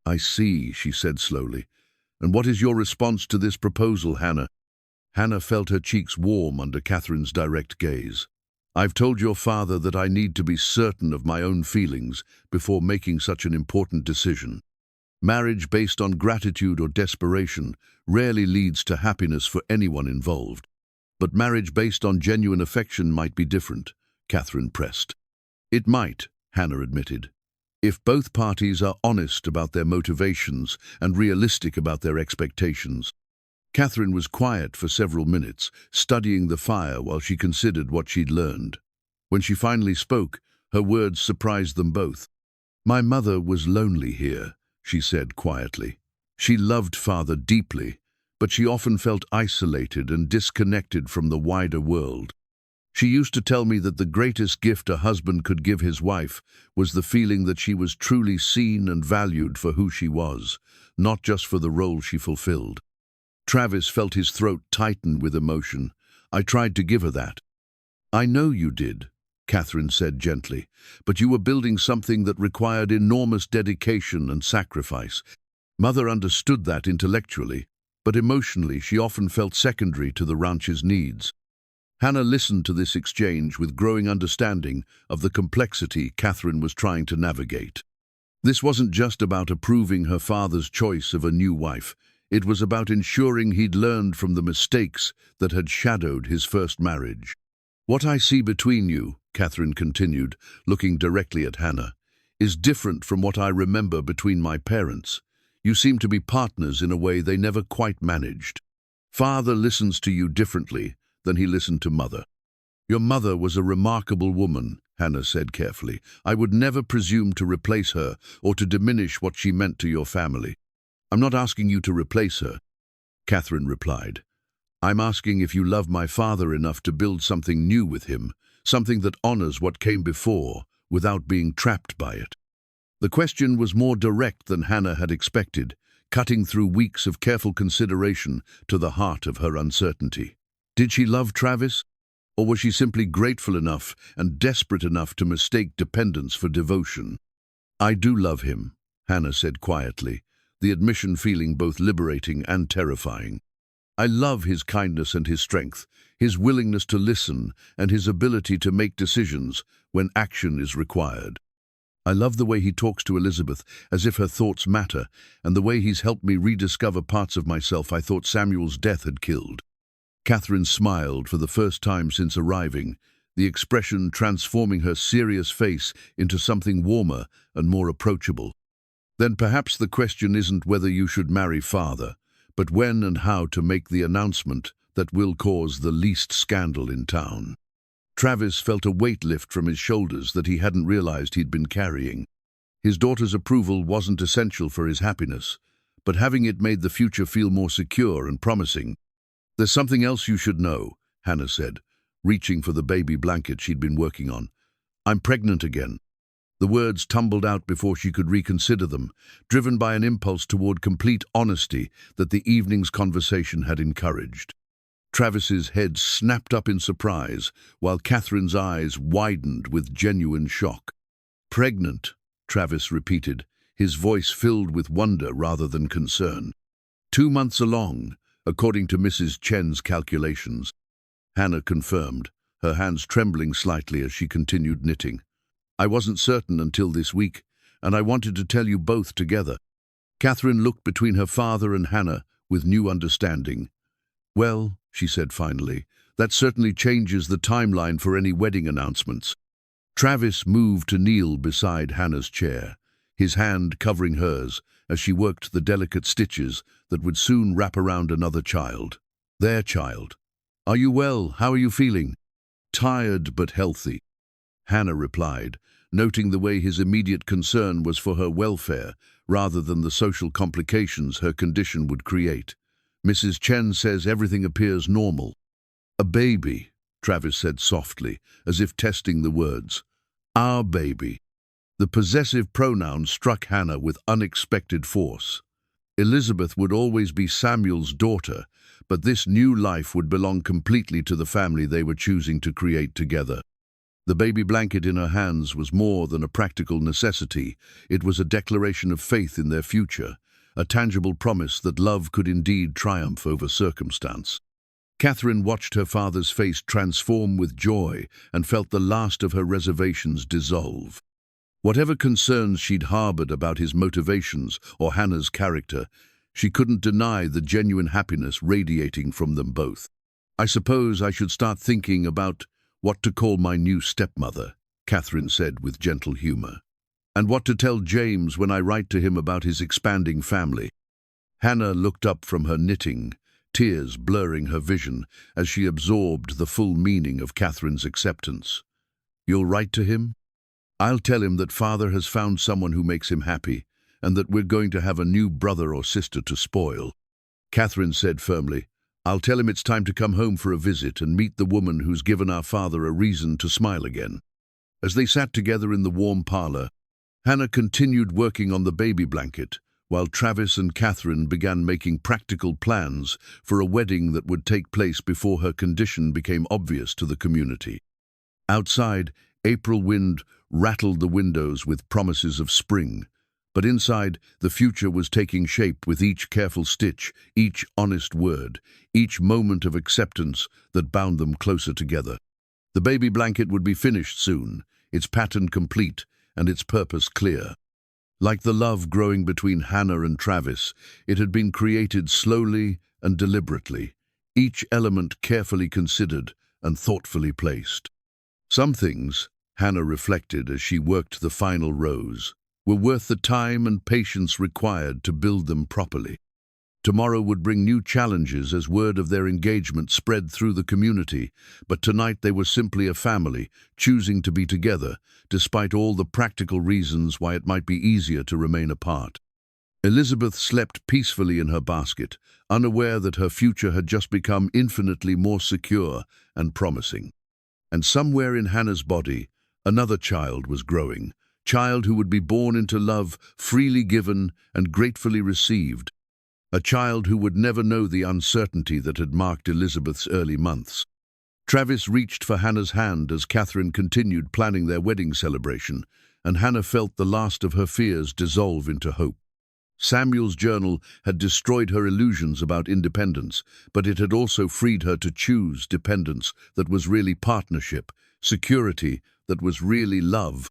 I see, she said slowly. And what is your response to this proposal, Hannah? Hannah felt her cheeks warm under Catherine's direct gaze. I've told your father that I need to be certain of my own feelings before making such an important decision. Marriage based on gratitude or desperation rarely leads to happiness for anyone involved. But marriage based on genuine affection might be different, Catherine pressed. It might, Hannah admitted, if both parties are honest about their motivations and realistic about their expectations. Catherine was quiet for several minutes, studying the fire while she considered what she'd learned. When she finally spoke, her words surprised them both. My mother was lonely here, she said quietly. She loved father deeply, but she often felt isolated and disconnected from the wider world. She used to tell me that the greatest gift a husband could give his wife was the feeling that she was truly seen and valued for who she was, not just for the role she fulfilled. Travis felt his throat tighten with emotion. I tried to give her that. I know you did, Catherine said gently, but you were building something that required enormous dedication and sacrifice. Mother understood that intellectually, but emotionally she often felt secondary to the ranch's needs. Hannah listened to this exchange with growing understanding of the complexity Catherine was trying to navigate. This wasn't just about approving her father's choice of a new wife. It was about ensuring he'd learned from the mistakes that had shadowed his first marriage. What I see between you, Catherine continued, looking directly at Hannah, is different from what I remember between my parents. You seem to be partners in a way they never quite managed. Father listens to you differently than he listened to mother. Your mother was a remarkable woman, Hannah said carefully. I would never presume to replace her or to diminish what she meant to your family. I'm not asking you to replace her, Catherine replied. I'm asking if you love my father enough to build something new with him, something that honors what came before, without being trapped by it. The question was more direct than Hannah had expected, cutting through weeks of careful consideration to the heart of her uncertainty. Did she love Travis? Or was she simply grateful enough and desperate enough to mistake dependence for devotion? I do love him, Hannah said quietly, the admission feeling both liberating and terrifying. I love his kindness and his strength, his willingness to listen, and his ability to make decisions when action is required. I love the way he talks to Elizabeth as if her thoughts matter, and the way he's helped me rediscover parts of myself I thought Samuel's death had killed. Catherine smiled for the first time since arriving, the expression transforming her serious face into something warmer and more approachable. Then perhaps the question isn't whether you should marry father, but when and how to make the announcement that will cause the least scandal in town. Travis felt a weight lift from his shoulders that he hadn't realized he'd been carrying. His daughter's approval wasn't essential for his happiness, but having it made the future feel more secure and promising. "There's something else you should know," Hannah said, reaching for the baby blanket she'd been working on. "I'm pregnant again." The words tumbled out before she could reconsider them, driven by an impulse toward complete honesty that the evening's conversation had encouraged. Travis's head snapped up in surprise, while Catherine's eyes widened with genuine shock. "Pregnant," Travis repeated, his voice filled with wonder rather than concern. 2 months along, according to Mrs. Chen's calculations. Hannah confirmed, her hands trembling slightly as she continued knitting. "I wasn't certain until this week, and I wanted to tell you both together." Catherine looked between her father and Hannah with new understanding. "Well," she said finally, "that certainly changes the timeline for any wedding announcements." Travis moved to kneel beside Hannah's chair, his hand covering hers as she worked the delicate stitches that would soon wrap around another child. Their child. "Are you well? How are you feeling?" "Tired but healthy," Hannah replied, noting the way his immediate concern was for her welfare rather than the social complications her condition would create. "Mrs. Chen says everything appears normal." "A baby," Travis said softly, as if testing the words. "Our baby." The possessive pronoun struck Hannah with unexpected force. Elizabeth would always be Samuel's daughter, but this new life would belong completely to the family they were choosing to create together. The baby blanket in her hands was more than a practical necessity. It was a declaration of faith in their future, a tangible promise that love could indeed triumph over circumstance. Catherine watched her father's face transform with joy and felt the last of her reservations dissolve. Whatever concerns she'd harbored about his motivations or Hannah's character, she couldn't deny the genuine happiness radiating from them both. "I suppose I should start thinking about what to call my new stepmother," Catherine said with gentle humor. "And what to tell James when I write to him about his expanding family." Hannah looked up from her knitting, tears blurring her vision as she absorbed the full meaning of Catherine's acceptance. "You'll write to him?" "I'll tell him that father has found someone who makes him happy, and that we're going to have a new brother or sister to spoil." Catherine said firmly, "I'll tell him it's time to come home for a visit and meet the woman who's given our father a reason to smile again." As they sat together in the warm parlor, Hannah continued working on the baby blanket, while Travis and Catherine began making practical plans for a wedding that would take place before her condition became obvious to the community. Outside, April wind rattled the windows with promises of spring, but inside, the future was taking shape with each careful stitch, each honest word, each moment of acceptance that bound them closer together. The baby blanket would be finished soon, its pattern complete and its purpose clear. Like the love growing between Hannah and Travis, it had been created slowly and deliberately, each element carefully considered and thoughtfully placed. Some things, Hannah reflected as she worked the final rows, were worth the time and patience required to build them properly. Tomorrow would bring new challenges as word of their engagement spread through the community, but tonight they were simply a family, choosing to be together, despite all the practical reasons why it might be easier to remain apart. Elizabeth slept peacefully in her basket, unaware that her future had just become infinitely more secure and promising. And somewhere in Hannah's body, another child was growing, child who would be born into love, freely given and gratefully received. A child who would never know the uncertainty that had marked Elizabeth's early months. Travis reached for Hannah's hand as Catherine continued planning their wedding celebration, and Hannah felt the last of her fears dissolve into hope. Samuel's journal had destroyed her illusions about independence, but it had also freed her to choose dependence that was really partnership, security that was really love,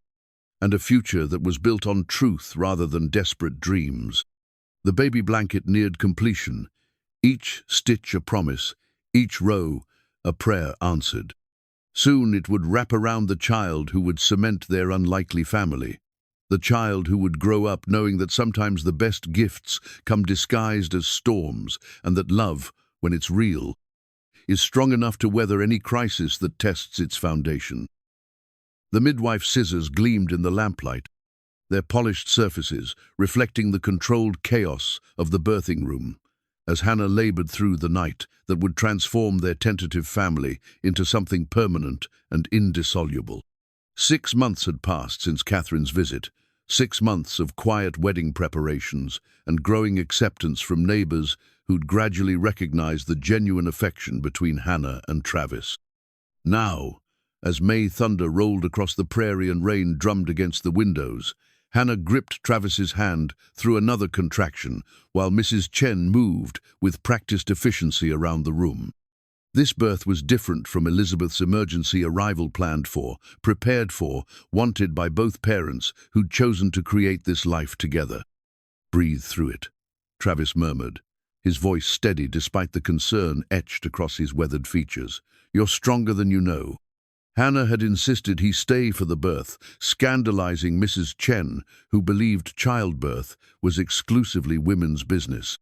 and a future that was built on truth rather than desperate dreams. The baby blanket neared completion, each stitch a promise, each row a prayer answered. Soon it would wrap around the child who would cement their unlikely family. The child who would grow up knowing that sometimes the best gifts come disguised as storms, and that love, when it's real, is strong enough to weather any crisis that tests its foundation. The midwife's scissors gleamed in the lamplight, their polished surfaces reflecting the controlled chaos of the birthing room, as Hannah labored through the night that would transform their tentative family into something permanent and indissoluble. 6 months had passed since Catherine's visit, 6 months of quiet wedding preparations and growing acceptance from neighbors who'd gradually recognized the genuine affection between Hannah and Travis. Now, as May thunder rolled across the prairie and rain drummed against the windows, Hannah gripped Travis's hand through another contraction while Mrs. Chen moved with practiced efficiency around the room. This birth was different from Elizabeth's emergency arrival planned for, prepared for, wanted by both parents who'd chosen to create this life together. "Breathe through it," Travis murmured, his voice steady despite the concern etched across his weathered features. "You're stronger than you know." Hannah had insisted he stay for the birth, scandalizing Mrs. Chen, who believed childbirth was exclusively women's business.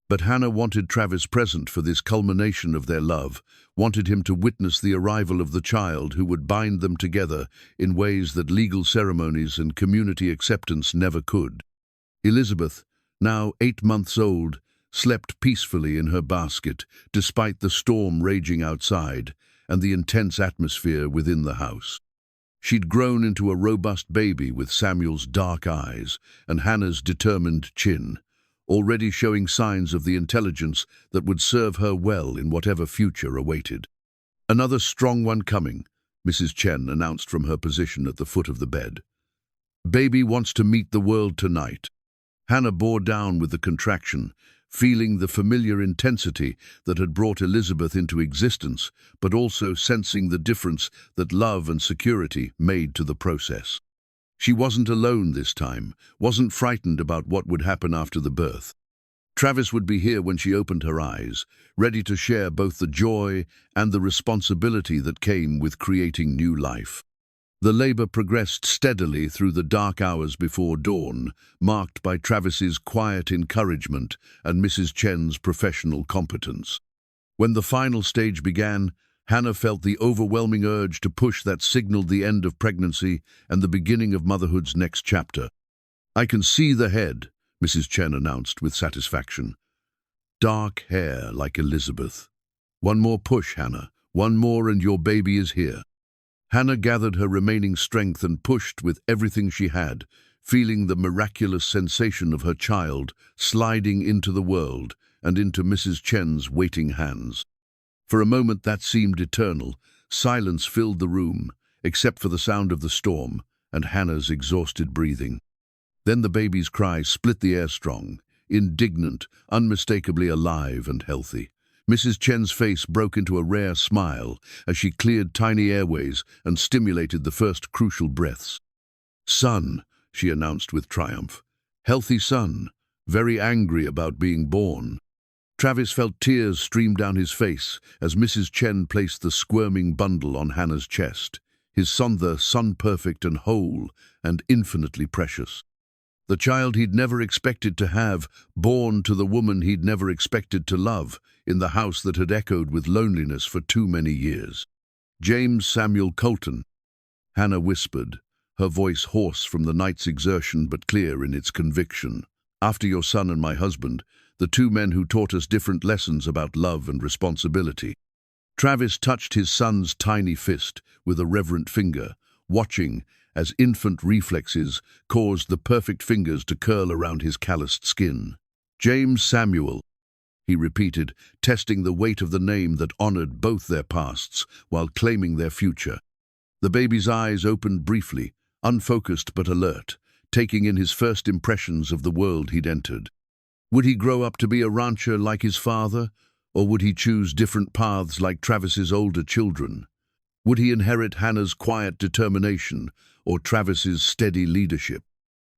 But Hannah wanted Travis present for this culmination of their love, wanted him to witness the arrival of the child who would bind them together in ways that legal ceremonies and community acceptance never could. Elizabeth, now 8 months old, slept peacefully in her basket, despite the storm raging outside and the intense atmosphere within the house. She'd grown into a robust baby with Samuel's dark eyes and Hannah's determined chin, already showing signs of the intelligence that would serve her well in whatever future awaited. "Another strong one coming," Mrs. Chen announced from her position at the foot of the bed. "Baby wants to meet the world tonight." Hannah bore down with the contraction, feeling the familiar intensity that had brought Elizabeth into existence, but also sensing the difference that love and security made to the process. She wasn't alone this time, wasn't frightened about what would happen after the birth. Travis would be here when she opened her eyes, ready to share both the joy and the responsibility that came with creating new life. The labor progressed steadily through the dark hours before dawn, marked by Travis's quiet encouragement and Mrs. Chen's professional competence. When the final stage began, Hannah felt the overwhelming urge to push that signaled the end of pregnancy and the beginning of motherhood's next chapter. "I can see the head," Mrs. Chen announced with satisfaction. "Dark hair like Elizabeth. One more push, Hannah. One more and your baby is here." Hannah gathered her remaining strength and pushed with everything she had, feeling the miraculous sensation of her child sliding into the world and into Mrs. Chen's waiting hands. For a moment that seemed eternal. Silence filled the room, except for the sound of the storm and Hannah's exhausted breathing. Then the baby's cry split the air strong, indignant, unmistakably alive and healthy. Mrs. Chen's face broke into a rare smile as she cleared tiny airways and stimulated the first crucial breaths. "Son," she announced with triumph. "Healthy son, very angry about being born." Travis felt tears stream down his face as Mrs. Chen placed the squirming bundle on Hannah's chest, his son perfect and whole and infinitely precious. The child he'd never expected to have, born to the woman he'd never expected to love, in the house that had echoed with loneliness for too many years. "James Samuel Colton," Hannah whispered, her voice hoarse from the night's exertion but clear in its conviction. "After your son and my husband, the 2 men who taught us different lessons about love and responsibility." Travis touched his son's tiny fist with a reverent finger, watching as infant reflexes caused the perfect fingers to curl around his calloused skin. "James Samuel," he repeated, testing the weight of the name that honored both their pasts while claiming their future. The baby's eyes opened briefly, unfocused but alert, taking in his first impressions of the world he'd entered. Would he grow up to be a rancher like his father, or would he choose different paths like Travis's older children? Would he inherit Hannah's quiet determination or Travis's steady leadership?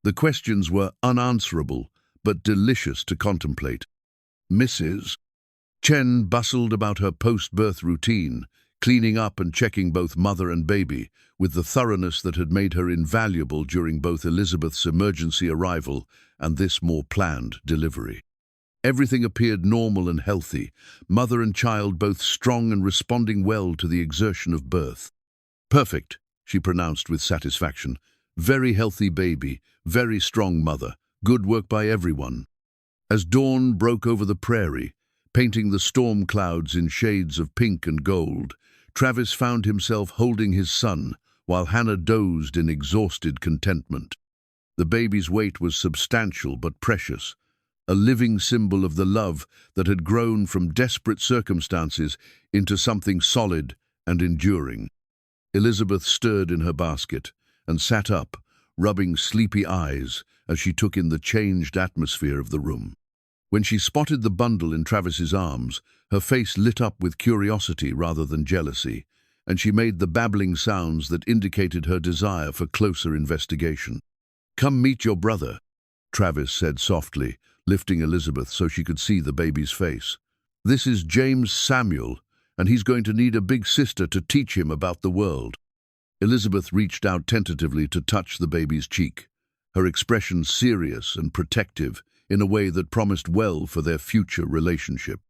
The questions were unanswerable, but delicious to contemplate. "Mrs. Chen bustled about her post-birth routine, cleaning up and checking both mother and baby, with the thoroughness that had made her invaluable during both Elizabeth's emergency arrival and this more planned delivery. Everything appeared normal and healthy, mother and child both strong and responding well to the exertion of birth. "Perfect," she pronounced with satisfaction. "Very healthy baby, very strong mother. Good work by everyone." As dawn broke over the prairie, painting the storm clouds in shades of pink and gold, Travis found himself holding his son while Hannah dozed in exhausted contentment. The baby's weight was substantial but precious, a living symbol of the love that had grown from desperate circumstances into something solid and enduring. Elizabeth stirred in her basket and sat up, rubbing sleepy eyes as she took in the changed atmosphere of the room. When she spotted the bundle in Travis's arms, her face lit up with curiosity rather than jealousy, and she made the babbling sounds that indicated her desire for closer investigation. "Come meet your brother," Travis said softly, lifting Elizabeth so she could see the baby's face. "This is James Samuel, and he's going to need a big sister to teach him about the world." Elizabeth reached out tentatively to touch the baby's cheek, her expression serious and protective in a way that promised well for their future relationship.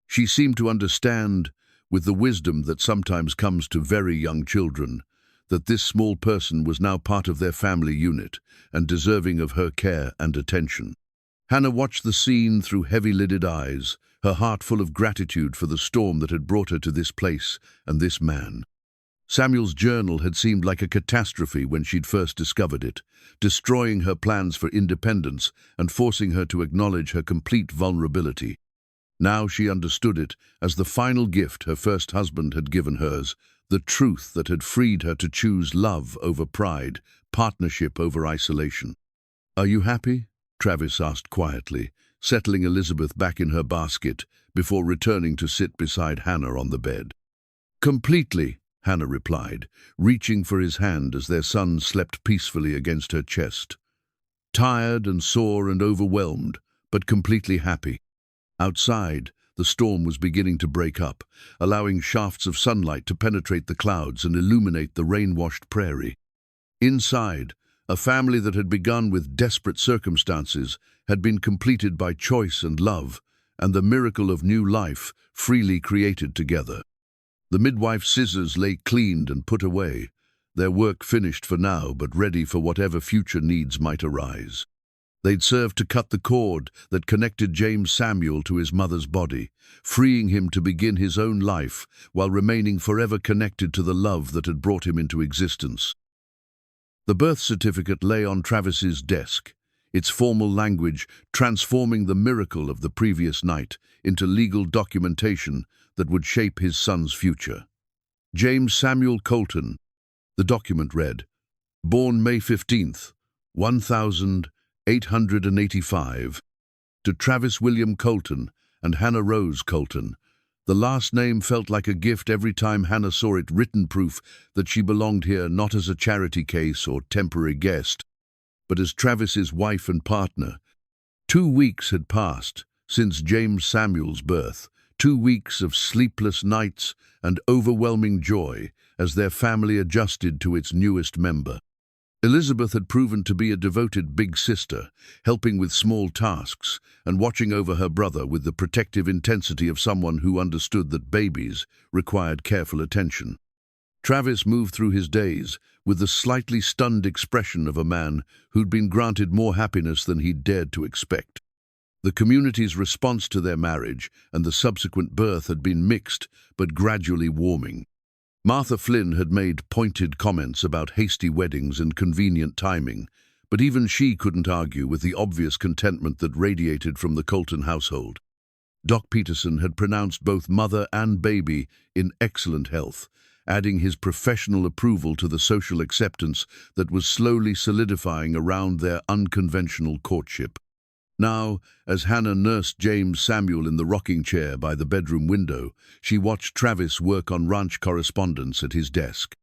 She seemed to understand, with the wisdom that sometimes comes to very young children, that this small person was now part of their family unit and deserving of her care and attention. Hannah watched the scene through heavy-lidded eyes, her heart full of gratitude for the storm that had brought her to this place and this man. Samuel's journal had seemed like a catastrophe when she'd first discovered it, destroying her plans for independence and forcing her to acknowledge her complete vulnerability. Now she understood it as the final gift her first husband had given hers, the truth that had freed her to choose love over pride, partnership over isolation. "Are you happy?" Travis asked quietly, settling Elizabeth back in her basket before returning to sit beside Hannah on the bed. "Completely," Hannah replied, reaching for his hand as their son slept peacefully against her chest. "Tired and sore and overwhelmed, but completely happy." Outside, the storm was beginning to break up, allowing shafts of sunlight to penetrate the clouds and illuminate the rain-washed prairie. Inside, a family that had begun with desperate circumstances had been completed by choice and love, and the miracle of new life freely created together. The midwife's scissors lay cleaned and put away, their work finished for now but ready for whatever future needs might arise. They'd served to cut the cord that connected James Samuel to his mother's body, freeing him to begin his own life while remaining forever connected to the love that had brought him into existence. The birth certificate lay on Travis's desk, its formal language transforming the miracle of the previous night into legal documentation that would shape his son's future. James Samuel Colton, the document read, born May 15th, 1885, to Travis William Colton and Hannah Rose Colton. The last name felt like a gift every time Hannah saw it, written proof that she belonged here not as a charity case or temporary guest, but as Travis's wife and partner. 2 weeks had passed since James Samuel's birth, 2 weeks of sleepless nights and overwhelming joy as their family adjusted to its newest member. Elizabeth had proven to be a devoted big sister, helping with small tasks and watching over her brother with the protective intensity of someone who understood that babies required careful attention. Travis moved through his days with the slightly stunned expression of a man who'd been granted more happiness than he'd dared to expect. The community's response to their marriage and the subsequent birth had been mixed but gradually warming. Martha Flynn had made pointed comments about hasty weddings and convenient timing, but even she couldn't argue with the obvious contentment that radiated from the Colton household. Doc Peterson had pronounced both mother and baby in excellent health, adding his professional approval to the social acceptance that was slowly solidifying around their unconventional courtship. Now, as Hannah nursed James Samuel in the rocking chair by the bedroom window, she watched Travis work on ranch correspondence at his desk.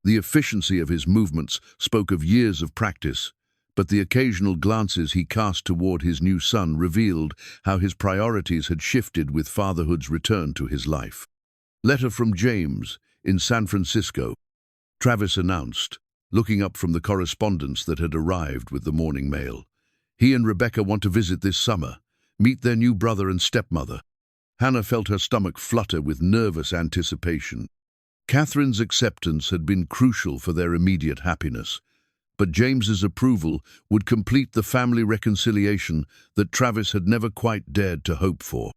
The efficiency of his movements spoke of years of practice, but the occasional glances he cast toward his new son revealed how his priorities had shifted with fatherhood's return to his life. Letter from James, in San Francisco. Travis announced, looking up from the correspondence that had arrived with the morning mail. He and Rebecca want to visit this summer, meet their new brother and stepmother. Hannah felt her stomach flutter with nervous anticipation. Catherine's acceptance had been crucial for their immediate happiness, but James's approval would complete the family reconciliation that Travis had never quite dared to hope for.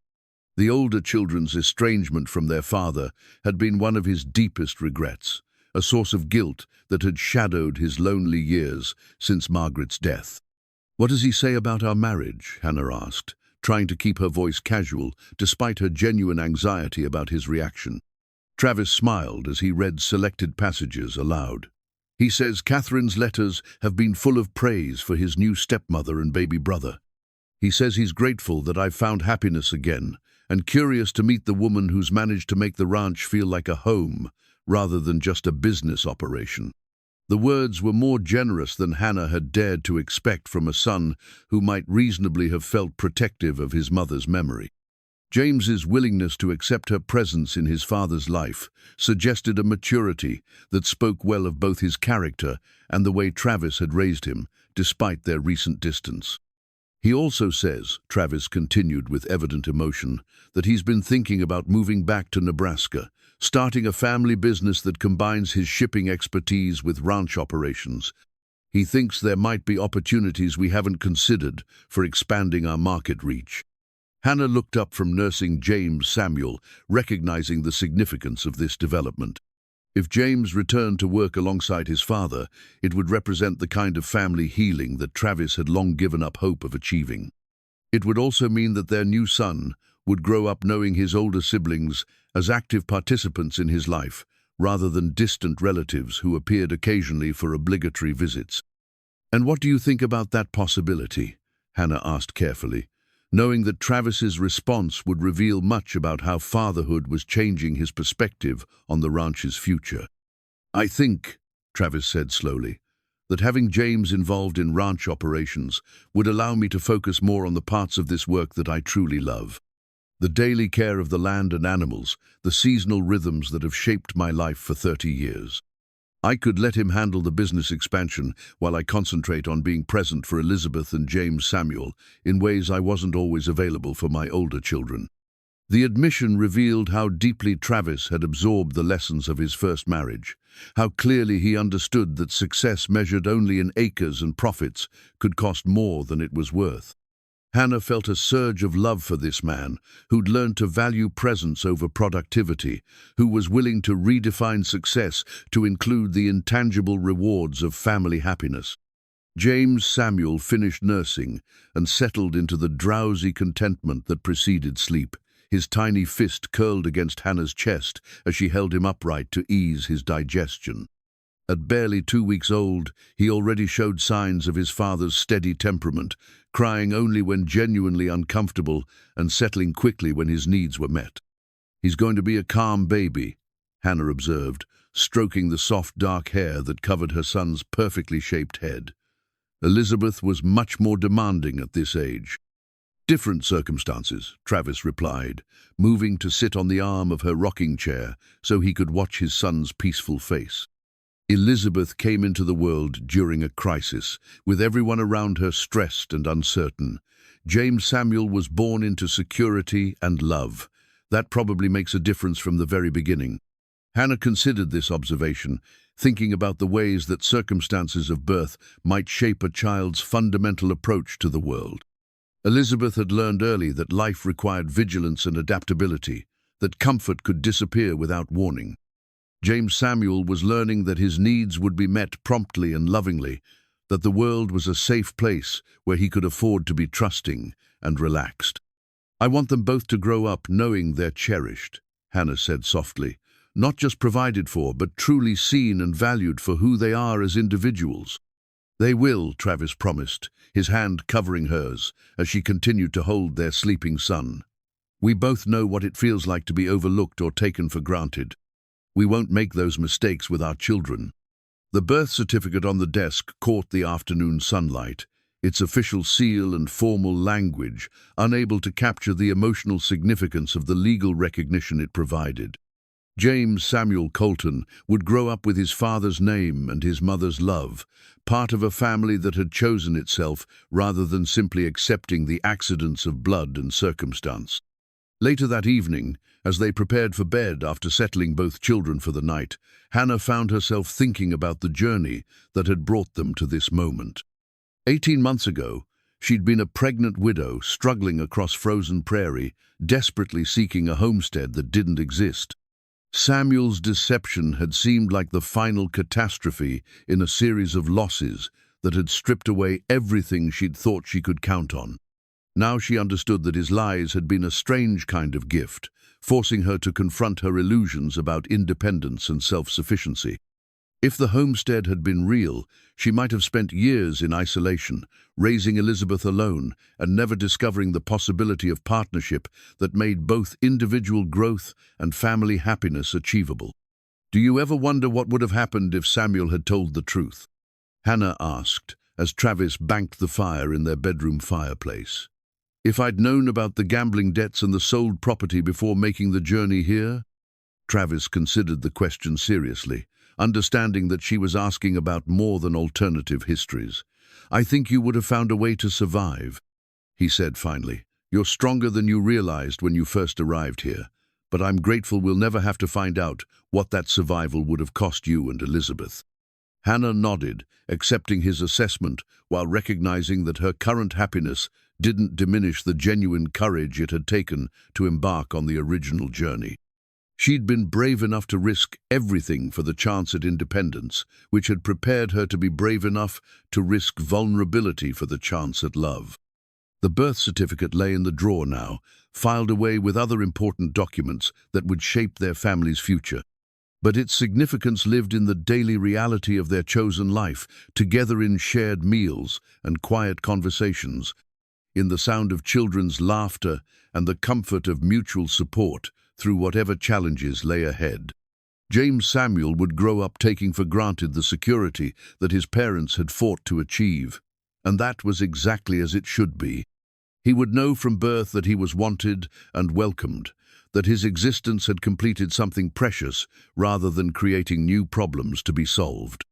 The older children's estrangement from their father had been one of his deepest regrets, a source of guilt that had shadowed his lonely years since Margaret's death. "What does he say about our marriage?" Hannah asked, trying to keep her voice casual despite her genuine anxiety about his reaction. Travis smiled as he read selected passages aloud. "He says Catherine's letters have been full of praise for his new stepmother and baby brother. He says he's grateful that I've found happiness again and curious to meet the woman who's managed to make the ranch feel like a home rather than just a business operation." The words were more generous than Hannah had dared to expect from a son who might reasonably have felt protective of his mother's memory. James's willingness to accept her presence in his father's life suggested a maturity that spoke well of both his character and the way Travis had raised him, despite their recent distance. "He also says," Travis continued with evident emotion, "that he's been thinking about moving back to Nebraska, starting a family business that combines his shipping expertise with ranch operations. He thinks there might be opportunities we haven't considered for expanding our market reach." Hannah looked up from nursing James Samuel, recognizing the significance of this development. If James returned to work alongside his father, it would represent the kind of family healing that Travis had long given up hope of achieving. It would also mean that their new son would grow up knowing his older siblings as active participants in his life, rather than distant relatives who appeared occasionally for obligatory visits. "And what do you think about that possibility?" Hannah asked carefully, knowing that Travis's response would reveal much about how fatherhood was changing his perspective on the ranch's future. "I think," Travis said slowly, "that having James involved in ranch operations would allow me to focus more on the parts of this work that I truly love. The daily care of the land and animals, the seasonal rhythms that have shaped my life for 30 years. I could let him handle the business expansion while I concentrate on being present for Elizabeth and James Samuel in ways I wasn't always available for my older children." The admission revealed how deeply Travis had absorbed the lessons of his first marriage, how clearly he understood that success measured only in acres and profits could cost more than it was worth. Hannah felt a surge of love for this man, who'd learned to value presence over productivity, who was willing to redefine success to include the intangible rewards of family happiness. James Samuel finished nursing and settled into the drowsy contentment that preceded sleep, his tiny fist curled against Hannah's chest as she held him upright to ease his digestion. At barely 2 weeks old, he already showed signs of his father's steady temperament, crying only when genuinely uncomfortable and settling quickly when his needs were met. "He's going to be a calm baby," Hannah observed, stroking the soft dark hair that covered her son's perfectly shaped head. Elizabeth was much more demanding at this age. "Different circumstances," Travis replied, moving to sit on the arm of her rocking chair so he could watch his son's peaceful face. Elizabeth came into the world during a crisis, with everyone around her stressed and uncertain. James Samuel was born into security and love. That probably makes a difference from the very beginning. Hannah considered this observation, thinking about the ways that circumstances of birth might shape a child's fundamental approach to the world. Elizabeth had learned early that life required vigilance and adaptability, that comfort could disappear without warning. James Samuel was learning that his needs would be met promptly and lovingly, that the world was a safe place where he could afford to be trusting and relaxed. "I want them both to grow up knowing they're cherished," Hannah said softly, "not just provided for, but truly seen and valued for who they are as individuals." "They will," Travis promised, his hand covering hers as she continued to hold their sleeping son. "We both know what it feels like to be overlooked or taken for granted. We won't make those mistakes with our children." The birth certificate on the desk caught the afternoon sunlight, its official seal and formal language unable to capture the emotional significance of the legal recognition it provided. James Samuel Colton would grow up with his father's name and his mother's love, part of a family that had chosen itself rather than simply accepting the accidents of blood and circumstance. Later that evening, as they prepared for bed after settling both children for the night, Hannah found herself thinking about the journey that had brought them to this moment. 18 months ago, she'd been a pregnant widow struggling across frozen prairie, desperately seeking a homestead that didn't exist. Samuel's deception had seemed like the final catastrophe in a series of losses that had stripped away everything she'd thought she could count on. Now she understood that his lies had been a strange kind of gift, forcing her to confront her illusions about independence and self-sufficiency. If the homestead had been real, she might have spent years in isolation, raising Elizabeth alone and never discovering the possibility of partnership that made both individual growth and family happiness achievable. Do you ever wonder what would have happened if Samuel had told the truth? Hannah asked, as Travis banked the fire in their bedroom fireplace. If I'd known about the gambling debts and the sold property before making the journey here? Travis considered the question seriously, understanding that she was asking about more than alternative histories. I think you would have found a way to survive, he said finally. You're stronger than you realized when you first arrived here, but I'm grateful we'll never have to find out what that survival would have cost you and Elizabeth. Hannah nodded, accepting his assessment while recognizing that her current happiness didn't diminish the genuine courage it had taken to embark on the original journey. She'd been brave enough to risk everything for the chance at independence, which had prepared her to be brave enough to risk vulnerability for the chance at love. The birth certificate lay in the drawer now, filed away with other important documents that would shape their family's future. But its significance lived in the daily reality of their chosen life, together in shared meals and quiet conversations, in the sound of children's laughter and the comfort of mutual support through whatever challenges lay ahead. James Samuel would grow up taking for granted the security that his parents had fought to achieve, and that was exactly as it should be. He would know from birth that he was wanted and welcomed, that his existence had completed something precious rather than creating new problems to be solved.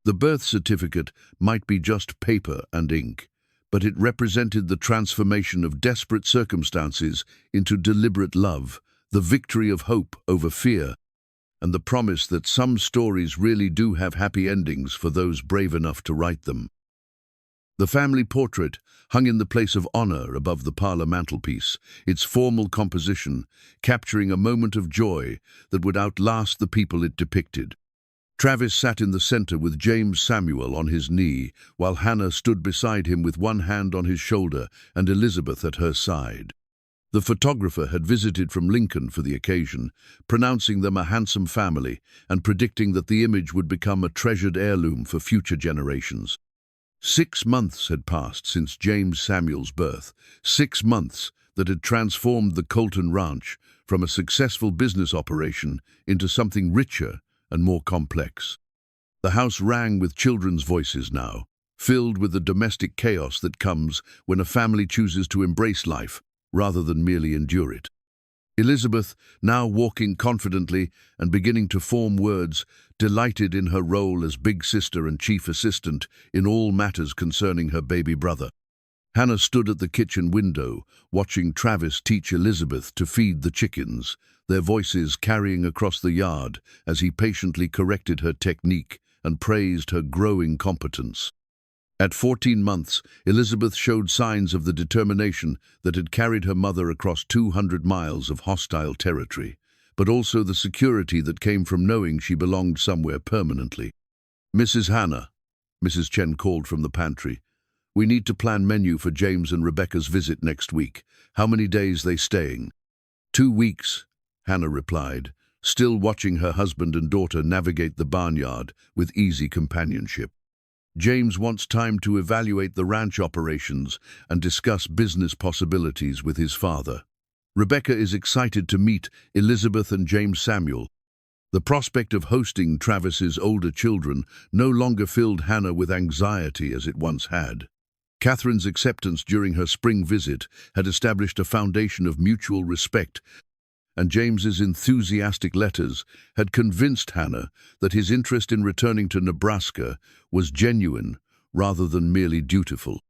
The birth certificate might be just paper and ink, but it represented the transformation of desperate circumstances into deliberate love, the victory of hope over fear, and the promise that some stories really do have happy endings for those brave enough to write them. The family portrait hung in the place of honor above the parlor mantelpiece, its formal composition capturing a moment of joy that would outlast the people it depicted. Travis sat in the center with James Samuel on his knee, while Hannah stood beside him with one hand on his shoulder and Elizabeth at her side. The photographer had visited from Lincoln for the occasion, pronouncing them a handsome family and predicting that the image would become a treasured heirloom for future generations. 6 months had passed since James Samuel's birth, 6 months that had transformed the Colton Ranch from a successful business operation into something richer and more complex. The house rang with children's voices now, filled with the domestic chaos that comes when a family chooses to embrace life rather than merely endure it. Elizabeth, now walking confidently and beginning to form words, delighted in her role as big sister and chief assistant in all matters concerning her baby brother. Hannah stood at the kitchen window, watching Travis teach Elizabeth to feed the chickens, their voices carrying across the yard as he patiently corrected her technique and praised her growing competence. At 14 months, Elizabeth showed signs of the determination that had carried her mother across 200 miles of hostile territory, but also the security that came from knowing she belonged somewhere permanently. Mrs. Hannah, Mrs. Chen called from the pantry. We need to plan menu for James and Rebecca's visit next week. How many days they staying? 2 weeks, Hannah replied, still watching her husband and daughter navigate the barnyard with easy companionship. James wants time to evaluate the ranch operations and discuss business possibilities with his father. Rebecca is excited to meet Elizabeth and James Samuel. The prospect of hosting Travis's older children no longer filled Hannah with anxiety as it once had. Catherine's acceptance during her spring visit had established a foundation of mutual respect, and James's enthusiastic letters had convinced Hannah that his interest in returning to Nebraska was genuine rather than merely dutiful.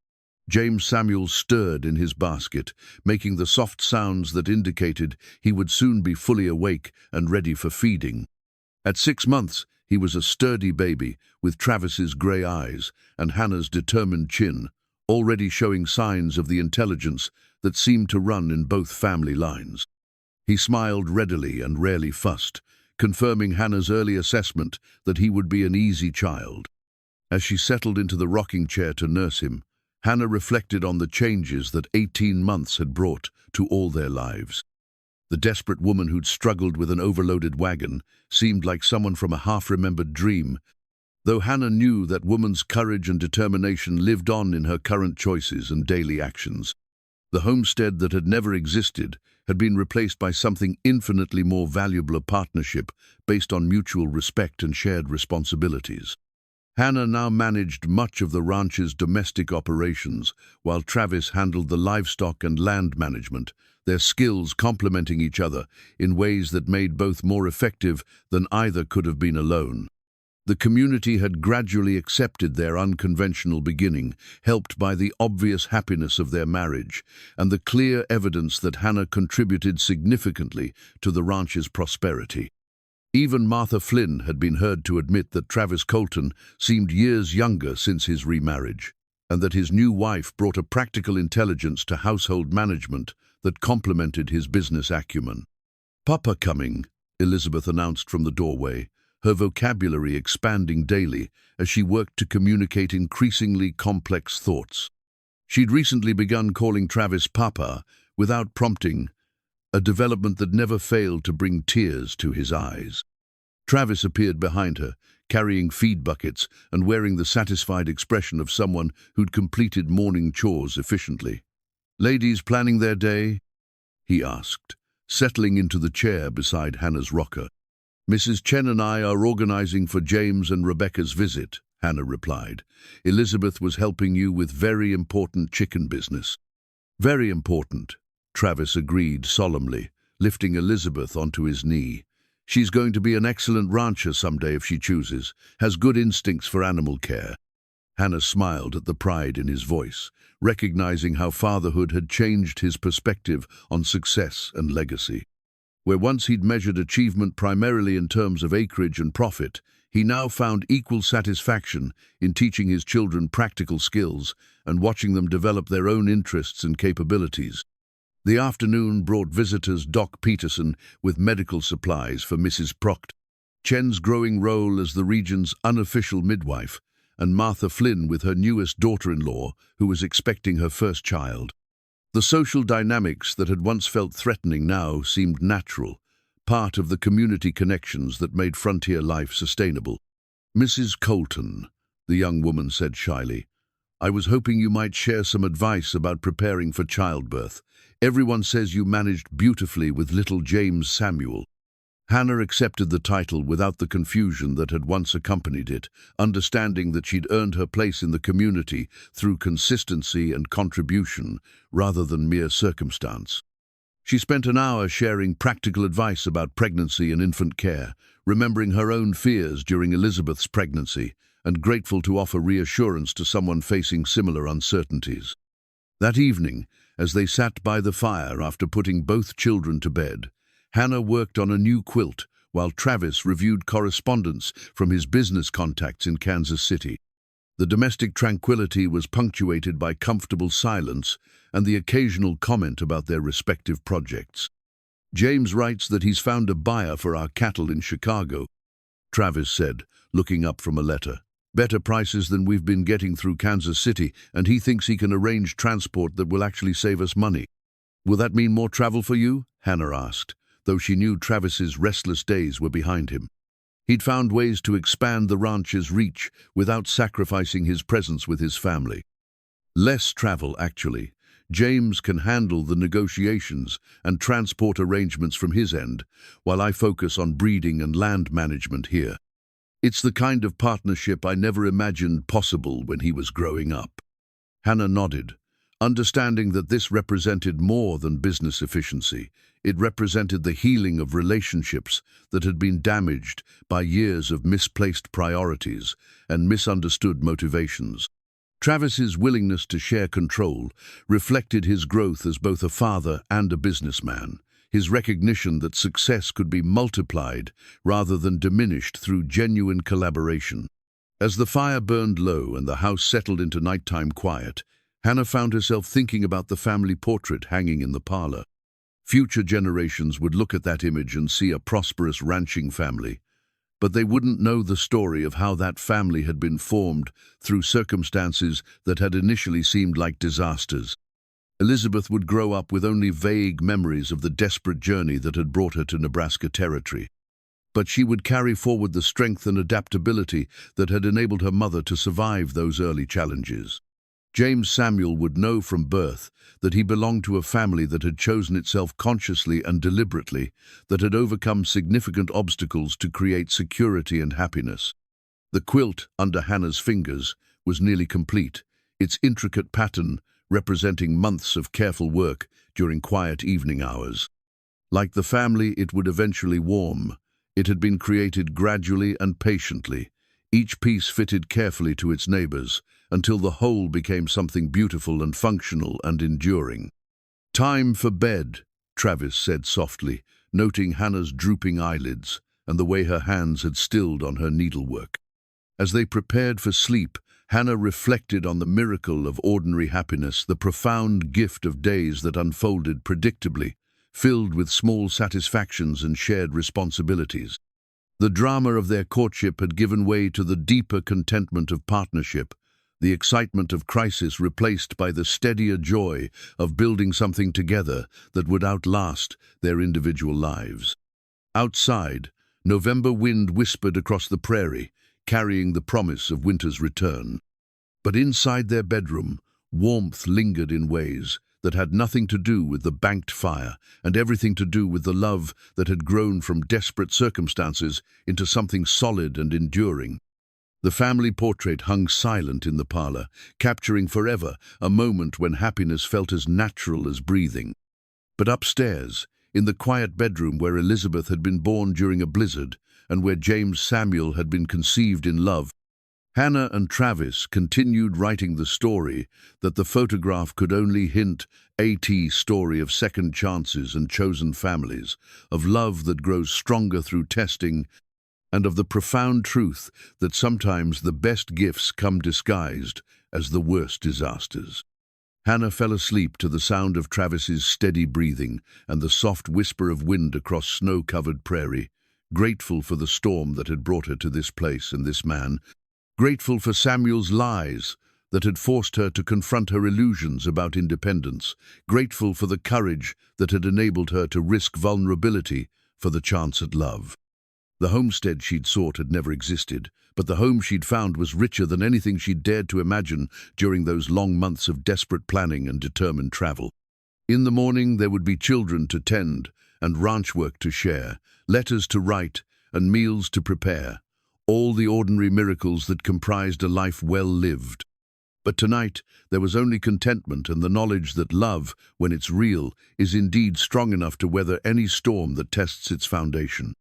James Samuel stirred in his basket, making the soft sounds that indicated he would soon be fully awake and ready for feeding. At 6 months, he was a sturdy baby with Travis's grey eyes and Hannah's determined chin, already showing signs of the intelligence that seemed to run in both family lines. He smiled readily and rarely fussed, confirming Hannah's early assessment that he would be an easy child. As she settled into the rocking chair to nurse him, Hannah reflected on the changes that 18 months had brought to all their lives. The desperate woman who'd struggled with an overloaded wagon seemed like someone from a half-remembered dream, though Hannah knew that woman's courage and determination lived on in her current choices and daily actions. The homestead that had never existed had been replaced by something infinitely more valuable, a partnership based on mutual respect and shared responsibilities. Hannah now managed much of the ranch's domestic operations, while Travis handled the livestock and land management, their skills complementing each other in ways that made both more effective than either could have been alone. The community had gradually accepted their unconventional beginning, helped by the obvious happiness of their marriage and the clear evidence that Hannah contributed significantly to the ranch's prosperity. Even Martha Flynn had been heard to admit that Travis Colton seemed years younger since his remarriage, and that his new wife brought a practical intelligence to household management that complemented his business acumen. "Papa coming," Elizabeth announced from the doorway, her vocabulary expanding daily as she worked to communicate increasingly complex thoughts. She'd recently begun calling Travis Papa without prompting, a development that never failed to bring tears to his eyes. Travis appeared behind her, carrying feed buckets and wearing the satisfied expression of someone who'd completed morning chores efficiently. "Ladies planning their day?" he asked, settling into the chair beside Hannah's rocker. "Mrs. Chen and I are organizing for James and Rebecca's visit," Hannah replied. "Elizabeth was helping you with very important chicken business." "Very important," Travis agreed solemnly, lifting Elizabeth onto his knee. "She's going to be an excellent rancher someday if she chooses, has good instincts for animal care." Hannah smiled at the pride in his voice, recognizing how fatherhood had changed his perspective on success and legacy. Where once he'd measured achievement primarily in terms of acreage and profit, he now found equal satisfaction in teaching his children practical skills and watching them develop their own interests and capabilities. The afternoon brought visitors Doc Peterson with medical supplies for Mrs. Proctor, Chen's growing role as the region's unofficial midwife, and Martha Flynn with her newest daughter-in-law, who was expecting her first child. The social dynamics that had once felt threatening now seemed natural, part of the community connections that made frontier life sustainable. "Mrs. Colton," the young woman said shyly, "I was hoping you might share some advice about preparing for childbirth. Everyone says you managed beautifully with little James Samuel." Hannah accepted the title without the confusion that had once accompanied it, understanding that she'd earned her place in the community through consistency and contribution rather than mere circumstance. She spent an hour sharing practical advice about pregnancy and infant care, remembering her own fears during Elizabeth's pregnancy, and grateful to offer reassurance to someone facing similar uncertainties. That evening, as they sat by the fire after putting both children to bed, Hannah worked on a new quilt while Travis reviewed correspondence from his business contacts in Kansas City. The domestic tranquility was punctuated by comfortable silence and the occasional comment about their respective projects. "James writes that he's found a buyer for our cattle in Chicago," Travis said, looking up from a letter. "Better prices than we've been getting through Kansas City, and he thinks he can arrange transport that will actually save us money." "Will that mean more travel for you?" Hannah asked, though she knew Travis's restless days were behind him. He'd found ways to expand the ranch's reach without sacrificing his presence with his family. "Less travel, actually. James can handle the negotiations and transport arrangements from his end, while I focus on breeding and land management here. It's the kind of partnership I never imagined possible when he was growing up." Hannah nodded, understanding that this represented more than business efficiency. It represented the healing of relationships that had been damaged by years of misplaced priorities and misunderstood motivations. Travis's willingness to share control reflected his growth as both a father and a businessman, his recognition that success could be multiplied rather than diminished through genuine collaboration. As the fire burned low and the house settled into nighttime quiet, Hannah found herself thinking about the family portrait hanging in the parlor. Future generations would look at that image and see a prosperous ranching family, but they wouldn't know the story of how that family had been formed through circumstances that had initially seemed like disasters. Elizabeth would grow up with only vague memories of the desperate journey that had brought her to Nebraska territory, but she would carry forward the strength and adaptability that had enabled her mother to survive those early challenges. James Samuel would know from birth that he belonged to a family that had chosen itself consciously and deliberately, that had overcome significant obstacles to create security and happiness. The quilt under Hannah's fingers was nearly complete, its intricate pattern representing months of careful work during quiet evening hours. Like the family it would eventually warm, it had been created gradually and patiently, each piece fitted carefully to its neighbors, until the whole became something beautiful and functional and enduring. "Time for bed," Travis said softly, noting Hannah's drooping eyelids and the way her hands had stilled on her needlework. As they prepared for sleep, Hannah reflected on the miracle of ordinary happiness, the profound gift of days that unfolded predictably, filled with small satisfactions and shared responsibilities. The drama of their courtship had given way to the deeper contentment of partnership, the excitement of crisis replaced by the steadier joy of building something together that would outlast their individual lives. Outside, November wind whispered across the prairie, carrying the promise of winter's return. But inside their bedroom, warmth lingered in ways that had nothing to do with the banked fire and everything to do with the love that had grown from desperate circumstances into something solid and enduring. The family portrait hung silent in the parlor, capturing forever a moment when happiness felt as natural as breathing. But upstairs, in the quiet bedroom where Elizabeth had been born during a blizzard and where James Samuel had been conceived in love, Hannah and Travis continued writing the story that the photograph could only hint at story of second chances and chosen families, of love that grows stronger through testing, and of the profound truth that sometimes the best gifts come disguised as the worst disasters. Hannah fell asleep to the sound of Travis's steady breathing and the soft whisper of wind across snow-covered prairie, grateful for the storm that had brought her to this place and this man, grateful for Samuel's lies that had forced her to confront her illusions about independence, grateful for the courage that had enabled her to risk vulnerability for the chance at love. The homestead she'd sought had never existed, but the home she'd found was richer than anything she'd dared to imagine during those long months of desperate planning and determined travel. In the morning there would be children to tend and ranch work to share, letters to write and meals to prepare, all the ordinary miracles that comprised a life well lived. But tonight there was only contentment and the knowledge that love, when it's real, is indeed strong enough to weather any storm that tests its foundation.